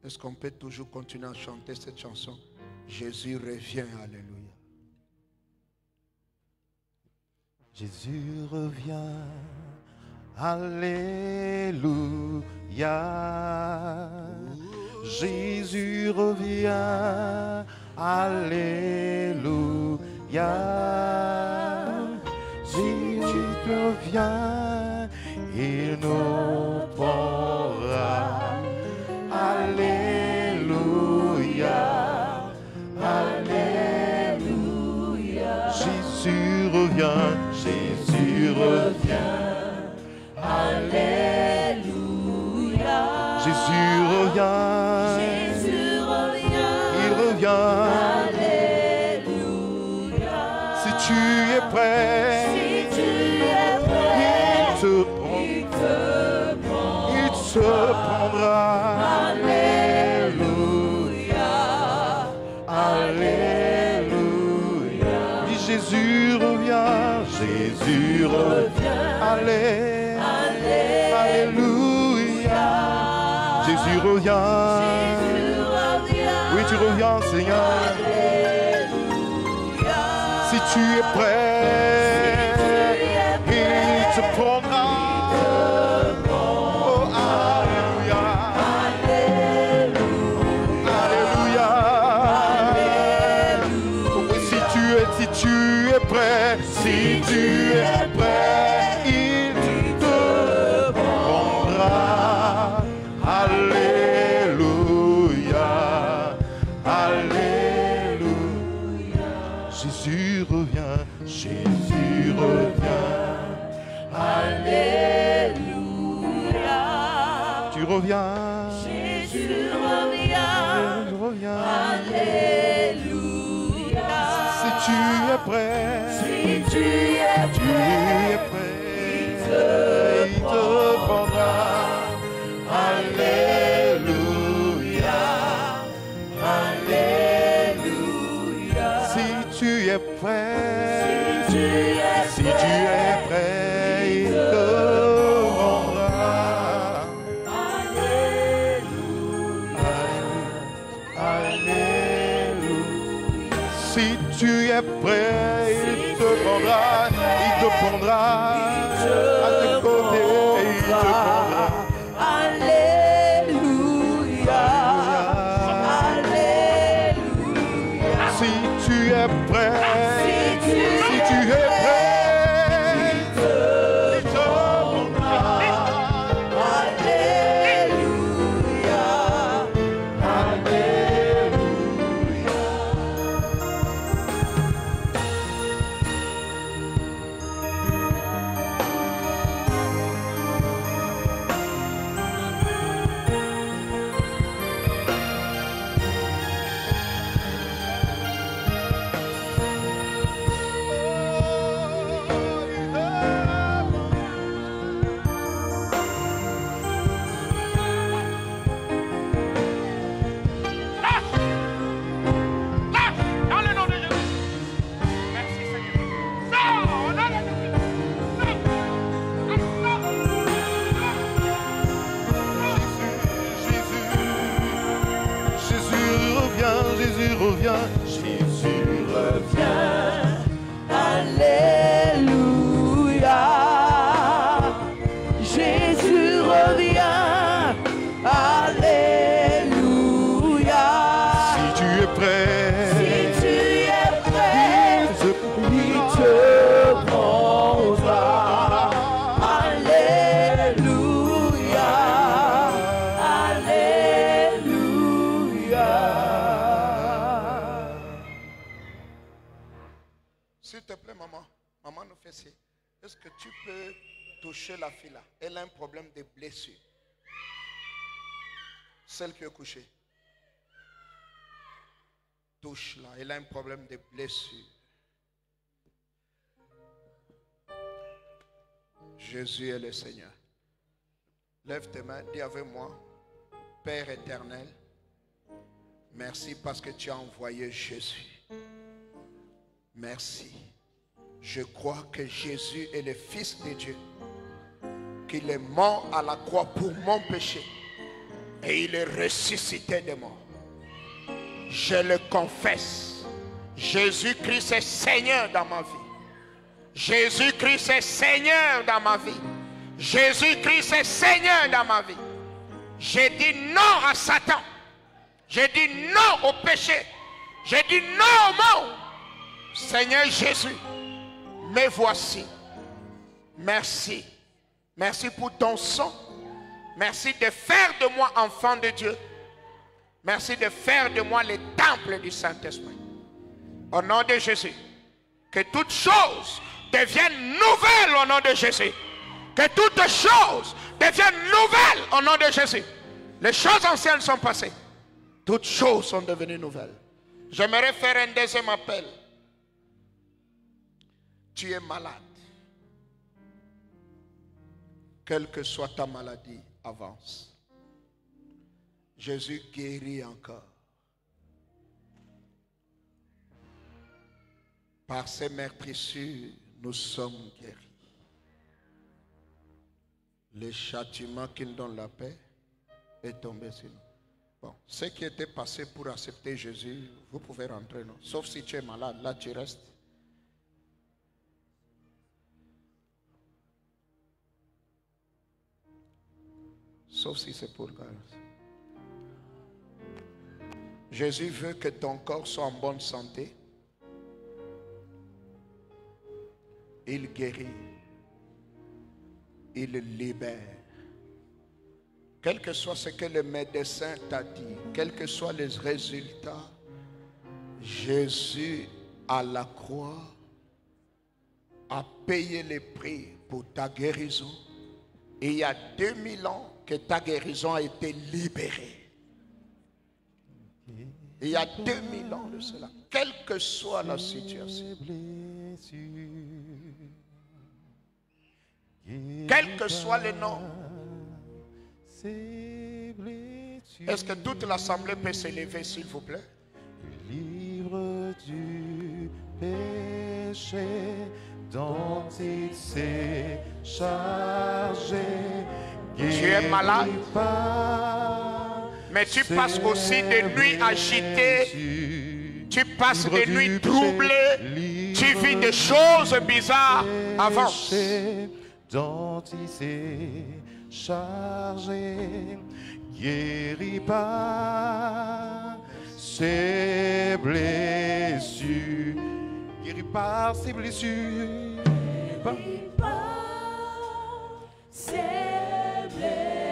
Est-ce qu'on peut toujours continuer à chanter cette chanson? Jésus revient, alléluia. Jésus revient, alléluia. Jésus revient, alléluia. Jésus revient, il nous prendra, alléluia, alléluia. Jésus revient, Jésus revient, Alléluia. Jésus revient, Jésus revient. il revient. Alléluia. Si tu es prêt, Si tu es prêt, il te prendra. Alléluia. Alléluia. Dis Jésus revient. reviens. Allez, Alléluia. Alléluia. Jésus revient. Jésus revient. Oui, tu reviens, Seigneur. Alléluia. Si tu es prêt, il te prendra. Oh, Alléluia. Alléluia. Oui, si tu es prêt, si tu es prêt, il te prendra. Alléluia. Alléluia. Jésus revient, Jésus revient. Alléluia. Tu reviens. Jésus revient. Je reviens. Alléluia. Si tu es prêt, Si tu es tu prêt, es prêt, il te prendra. Alléluia. Alléluia. Si tu es prêt, Si tu es si tu es prêt, il te rendra. Alléluia. Si tu es prêt, il te prendra. Il te prendra à tes côtés. Il te prendra. Alléluia. Alléluia. Si tu es prêt, Si tu es prêt, il te prendra. Alléluia. Dans le nom de Jésus. Merci Seigneur. Sors, au nom de Jésus. Jésus revient, Jésus revient, Jésus revient. Alléluia. Jésus revient. Alléluia. Si tu es prêt, Si tu es prêt, il te il te prendra. Alléluia. Alléluia. S'il te plaît, maman. Maman nous fait ci. Est-ce que tu peux toucher la fille là? Elle a un problème de blessure. Celle qui est couchée. Touche-la. Elle a un problème de blessure. Jésus est le Seigneur. Lève tes mains. Dis avec moi. Père éternel, merci parce que tu as envoyé Jésus. Merci. Je crois que Jésus est le Fils de Dieu, qu'il est mort à la croix pour mon péché et il est ressuscité de mort. Je le confesse. Jésus-Christ est Seigneur dans ma vie. Jésus-Christ est Seigneur dans ma vie. Jésus-Christ est Seigneur dans ma vie. J'ai dit non à Satan. J'ai dit non au péché. J'ai dit non au monde. Seigneur Jésus, me voici. Merci. Merci pour ton sang. Merci de faire de moi enfant de Dieu. Merci de faire de moi le temple du Saint-Esprit. Au nom de Jésus, que toutes choses deviennent nouvelles au nom de Jésus. Que toutes choses deviennent nouvelles au nom de Jésus. Les choses anciennes sont passées. Toutes choses sont devenues nouvelles. J'aimerais faire un deuxième appel. Tu es malade. Quelle que soit ta maladie, avance. Jésus guérit encore. Par ses meurtrissures, nous sommes guéris. Le châtiment qui nous donne la paix est tombé sur nous. Bon, ceux qui étaient passés pour accepter Jésus, vous pouvez rentrer, non? Sauf si tu es malade, là tu restes. Sauf si c'est pour le cas. Jésus veut que ton corps soit en bonne santé. Il guérit. Il libère. Quel que soit ce que le médecin t'a dit, quels que soient les résultats, Jésus à la croix a payé le prix pour ta guérison. Et il y a 2000 ans que ta guérison a été libérée. Il y a 2000 ans de cela, quelle que soit la situation. Quel que soit le nom. Est-ce que toute l'assemblée peut s'élever, s'il vous plaît? Livre du péché dont il s'est chargé. Tu es malade, mais tu passes aussi des nuits agitées, tu passes des nuits troublées, tu vis des choses bizarres. Avance. Dont il s'est chargé, guéri par ses blessures, guéri par ses blessures, Guéri par ses blessures.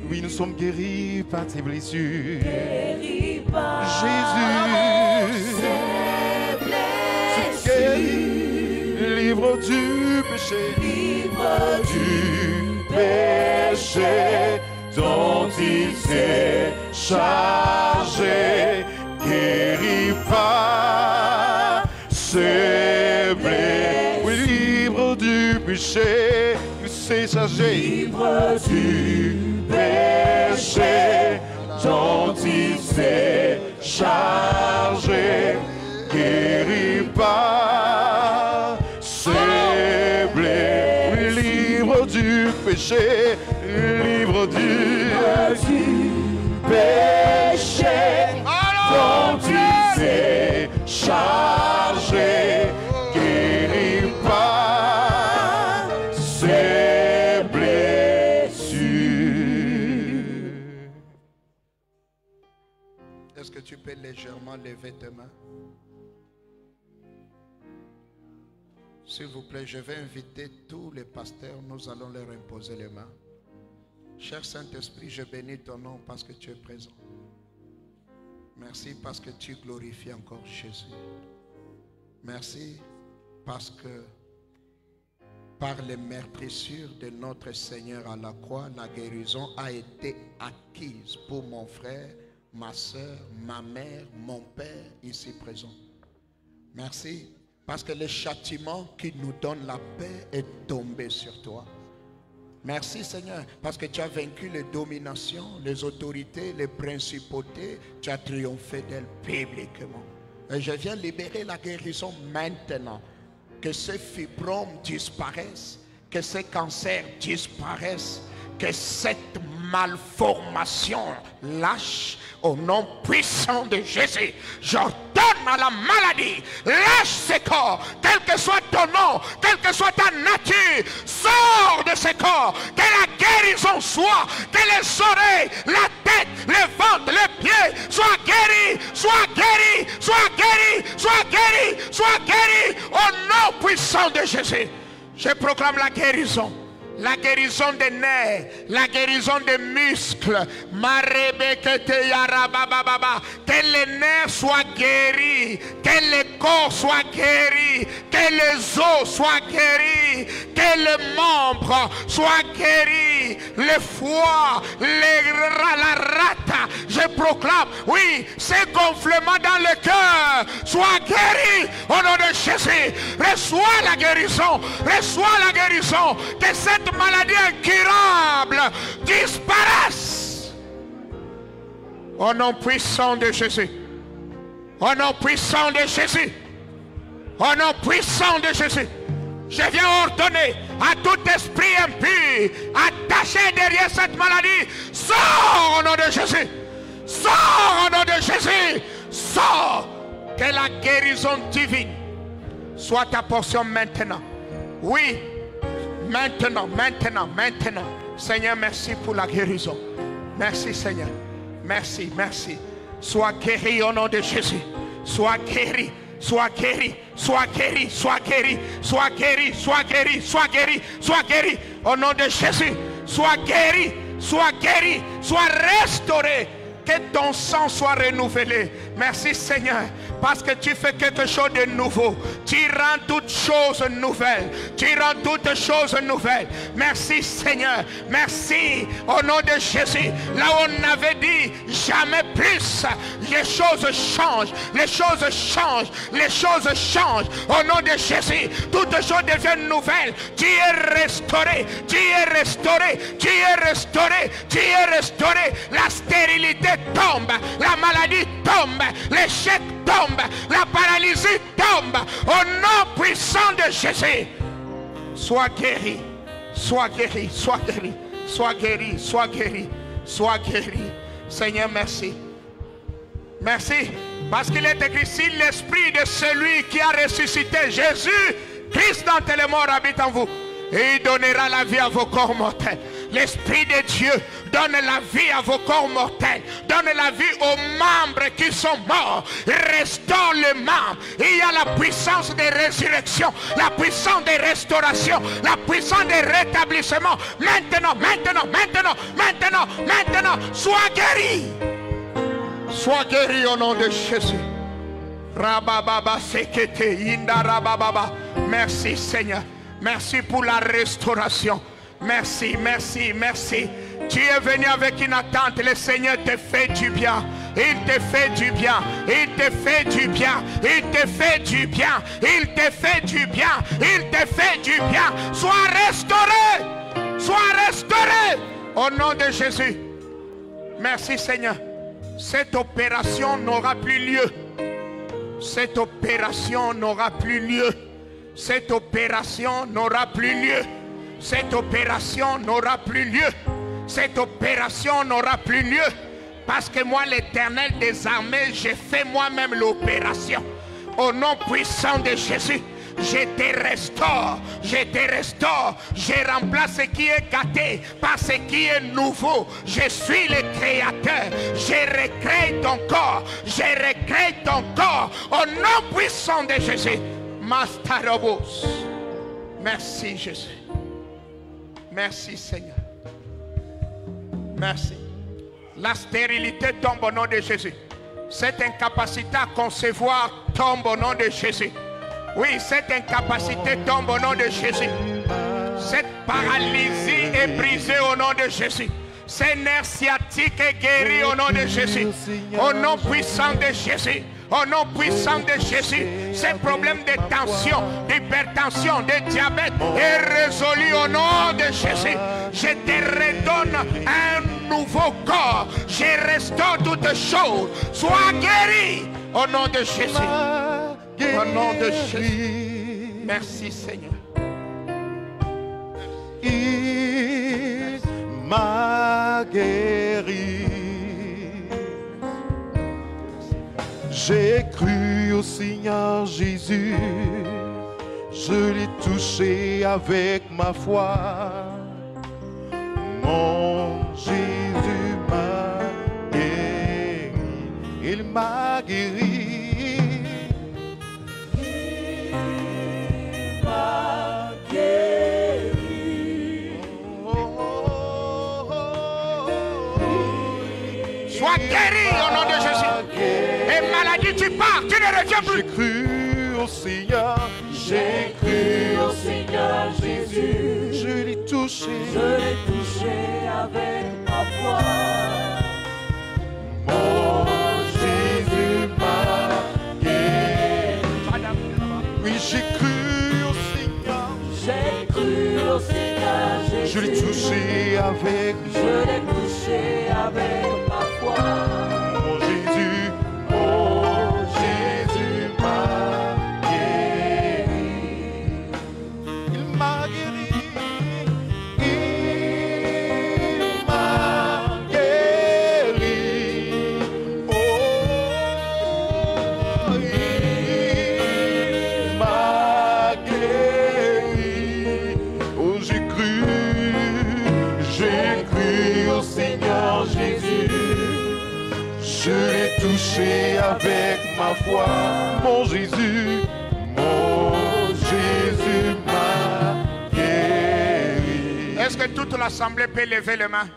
oui, nous sommes guéris par ses blessures. Guéri par Jésus, ses blessures. guéri, livre du péché, livre du péché dont il s'est chargé, guéri par ses blessures. Oui, livre du péché, il s'est chargé, livre du péché dont il s'est chargé, guéri par ses blessures. Oui, livre du péché, livre du péché dont il s'est chargé, guéri par ses blessures. Est-ce que tu peux légèrement lever tes mains? S'il vous plaît, je vais inviter tous les pasteurs, nous allons leur imposer les mains. Cher Saint-Esprit, je bénis ton nom parce que tu es présent. Merci parce que tu glorifies encore Jésus. Merci parce que par les meurtrissures de notre Seigneur à la croix, la guérison a été acquise pour mon frère, ma soeur, ma mère, mon père ici présent. Merci parce que le châtiment qui nous donne la paix est tombé sur toi. Merci Seigneur, parce que tu as vaincu les dominations, les autorités, les principautés. Tu as triomphé d'elles publiquement. Et je viens libérer la guérison maintenant. Que ces fibromes disparaissent, que ces cancers disparaissent, que cette malformation lâche au nom puissant de Jésus. J'ordonne à la maladie, lâche ce corps, quel que soit ton nom, quelle que soit ta nature, sors de ce corps, que la guérison soit, que les oreilles, la tête, le ventre, les pieds soient guéris, soient guéris, soient guéris, soient guéris, soient guéris au nom puissant de Jésus. Je proclame la guérison. La guérison des nerfs, la guérison des muscles. Que les nerfs soient guéris, que les corps soient guéris, que les os soient guéris, que les membres soient guéris, le foie, la rate. Je proclame, oui, ces gonflements dans le cœur soient guéris au nom de Jésus. Reçois la guérison, reçois la guérison. Que cette maladie incurable disparaisse au nom puissant de Jésus, au nom puissant de Jésus, au nom puissant de Jésus. Je viens ordonner à tout esprit impur attaché derrière cette maladie. Sors au nom de Jésus. Sors au nom de Jésus. Sors. Que la guérison divine soit ta portion maintenant. Oui. Maintenant, maintenant, maintenant. Seigneur, merci pour la guérison. Merci Seigneur. Merci, merci. Sois guéri au nom de Jésus. Sois guéri. Sois guéri, sois guéri, sois guéri, sois guéri, sois guéri, sois guéri, sois guéri. Au nom de Jésus, sois guéri, sois guéri, sois restauré. Que ton sang soit renouvelé. Merci Seigneur, parce que tu fais quelque chose de nouveau. Tu rends toutes choses nouvelles. Tu rends toutes choses nouvelles. Merci Seigneur. Merci au nom de Jésus. Là où on avait dit jamais plus, les choses changent. Les choses changent. Les choses changent. Au nom de Jésus, toutes choses deviennent nouvelles. Tu es restauré. Tu es restauré. Tu es restauré. Tu es restauré. La stérilité tombe. La maladie tombe. L'échec tombe. La paralysie tombe. Au nom puissant de Jésus. Sois guéri. Sois guéri. Sois guéri. Sois guéri. Sois guéri. Sois guéri. Seigneur, merci. Merci. Parce qu'il est écrit, si l'esprit de celui qui a ressuscité Jésus, Christ dont elle est mort, habite en vous, et il donnera la vie à vos corps mortels. L'Esprit de Dieu donne la vie à vos corps mortels. Donne la vie aux membres qui sont morts. Restaure les membres. Il y a la puissance de résurrection, la puissance de restauration, la puissance de rétablissement. Maintenant, maintenant, maintenant, maintenant, maintenant, sois guéri. Sois guéri au nom de Jésus. Rabababa sekete inda rabababa. Merci Seigneur. Merci pour la restauration. Merci, merci, merci. Tu es venu avec une attente. Le Seigneur te fait du bien. Il te fait du bien. Il te fait du bien. Il te fait du bien. Il te fait du bien. Il te fait du bien. Sois restauré. Sois restauré. Au nom de Jésus. Merci Seigneur. Cette opération n'aura plus lieu. Cette opération n'aura plus lieu. Cette opération n'aura plus lieu. Cette opération n'aura plus lieu. Cette opération n'aura plus lieu. Parce que moi, l'Éternel des armées, j'ai fait moi-même l'opération. Au nom puissant de Jésus, je te restaure. Je te restaure. Je remplace ce qui est gâté par ce qui est nouveau. Je suis le Créateur. Je recrée ton corps. Je recrée ton corps. Au nom puissant de Jésus. Mastarobos. Merci Jésus. Merci Seigneur. Merci. La stérilité tombe au nom de Jésus. Cette incapacité à concevoir tombe au nom de Jésus. Oui, cette incapacité tombe au nom de Jésus. Cette paralysie est brisée au nom de Jésus. Ces nerfs sciatiques est guéri au nom de Jésus. Au nom puissant de Jésus. Au nom puissant de Jésus, ces problèmes de tension, d'hypertension, de diabète est résolu au nom de Jésus. Je te redonne un nouveau corps. Je restaure toutes choses. Sois guéri au nom de Jésus. Au nom de Jésus. Merci Seigneur. Il m'a guéri. J'ai cru au Seigneur Jésus, je l'ai touché avec ma foi. Mon Jésus m'a guéri, il m'a guéri. Il m'a guéri. Sois guéri au nom de Jésus. Et maladie, tu pars, tu ne reviens plus. J'ai cru au Seigneur, J'ai cru au Seigneur Jésus. je l'ai touché. Je l'ai touché avec ma foi. Mon Jésus m'a guéri. Oui, j'ai cru au Seigneur, J'ai cru au Seigneur Jésus. je l'ai touché avec Je l'ai touché avec ma foi. mon Jésus. Mon Jésus m'a guéri. Je l'ai touché avec ma foi. Mon Jésus m'a guéri. Est-ce que toute l'assemblée peut lever les mains?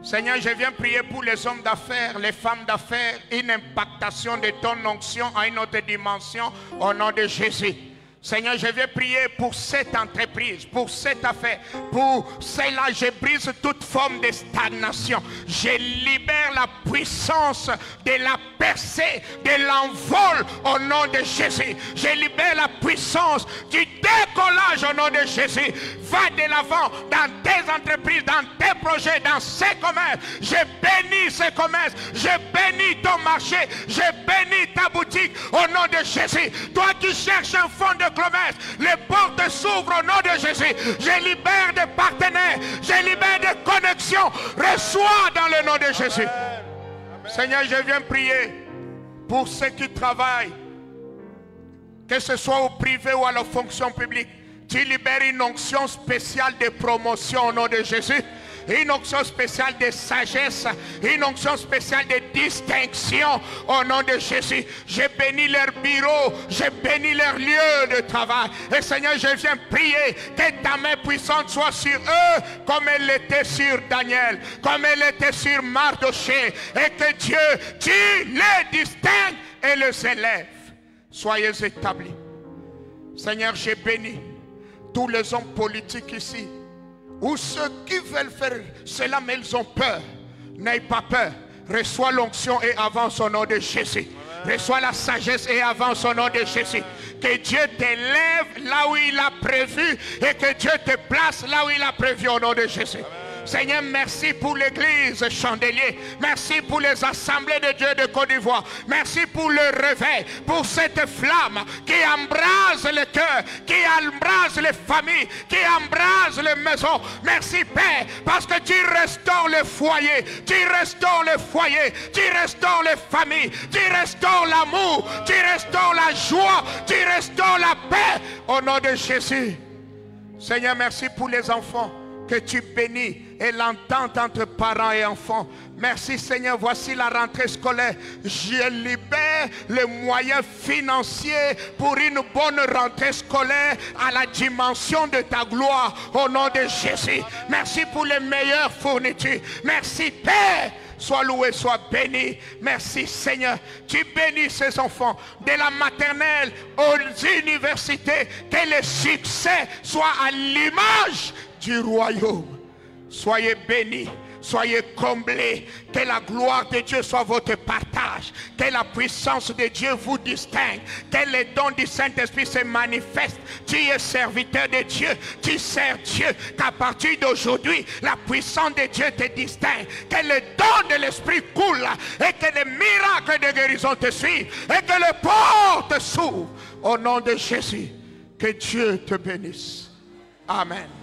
Seigneur, je viens prier pour les hommes d'affaires, les femmes d'affaires, une impactation de ton onction à une autre dimension au nom de Jésus. Seigneur, je viens prier pour cette entreprise, pour cette affaire, pour cela, je brise toute forme de stagnation. Je libère la puissance de la percée, de l'envol au nom de Jésus. Je libère la puissance du décollage au nom de Jésus. Va de l'avant dans tes entreprises, dans tes projets, dans ces commerces. Je bénis ces commerces, je bénis ton marché, je bénis ta boutique au nom de Jésus. Toi qui cherches un fonds de commerce, les portes s'ouvrent au nom de Jésus. Je libère des partenaires, je libère des connexions. Reçois dans le nom de Jésus. Seigneur, je viens prier pour ceux qui travaillent, que ce soit au privé ou à la fonction publique. Tu libères une onction spéciale de promotion au nom de Jésus. Une onction spéciale de sagesse, une onction spéciale de distinction au nom de Jésus. Je bénis leur bureau, je bénis leur lieu de travail. Et Seigneur, je viens prier que ta main puissante soit sur eux comme elle était sur Daniel, comme elle était sur Mardoché. Et que Dieu, tu les distingues et les élèves. Soyez établis. Seigneur, je bénis tous les hommes politiques ici, ou ceux qui veulent faire cela, mais ils ont peur. N'aie pas peur. Reçois l'onction et avance au nom de Jésus. Reçois la sagesse et avance au nom de Jésus. Que Dieu t'élève là où il a prévu et que Dieu te place là où il a prévu au nom de Jésus. Seigneur, merci pour l'église Chandelier. Merci pour les assemblées de Dieu de Côte d'Ivoire. Merci pour le réveil, pour cette flamme qui embrase le cœur, qui embrase les familles, qui embrase les maisons. Merci Père, parce que tu restaures le foyer, tu restaures le foyer, tu restaures les familles, tu restaures l'amour, tu restaures la joie, tu restaures la paix au nom de Jésus. Seigneur, merci pour les enfants que tu bénis et l'entente entre parents et enfants. Merci Seigneur, voici la rentrée scolaire. Je libère les moyens financiers pour une bonne rentrée scolaire à la dimension de ta gloire au nom de Jésus. Merci pour les meilleures fournitures. Merci Père. Sois loué, sois béni. Merci Seigneur. Tu bénis ces enfants de la maternelle aux universités. Que le succès soit à l'image du royaume. Soyez bénis, soyez comblés, que la gloire de Dieu soit votre partage, que la puissance de Dieu vous distingue, que les dons du Saint-Esprit se manifestent. Tu es serviteur de Dieu, tu sers Dieu, qu'à partir d'aujourd'hui la puissance de Dieu te distingue, que le don de l'Esprit coule et que les miracles de guérison te suivent et que les portes s'ouvrent au nom de Jésus. Que Dieu te bénisse. Amen.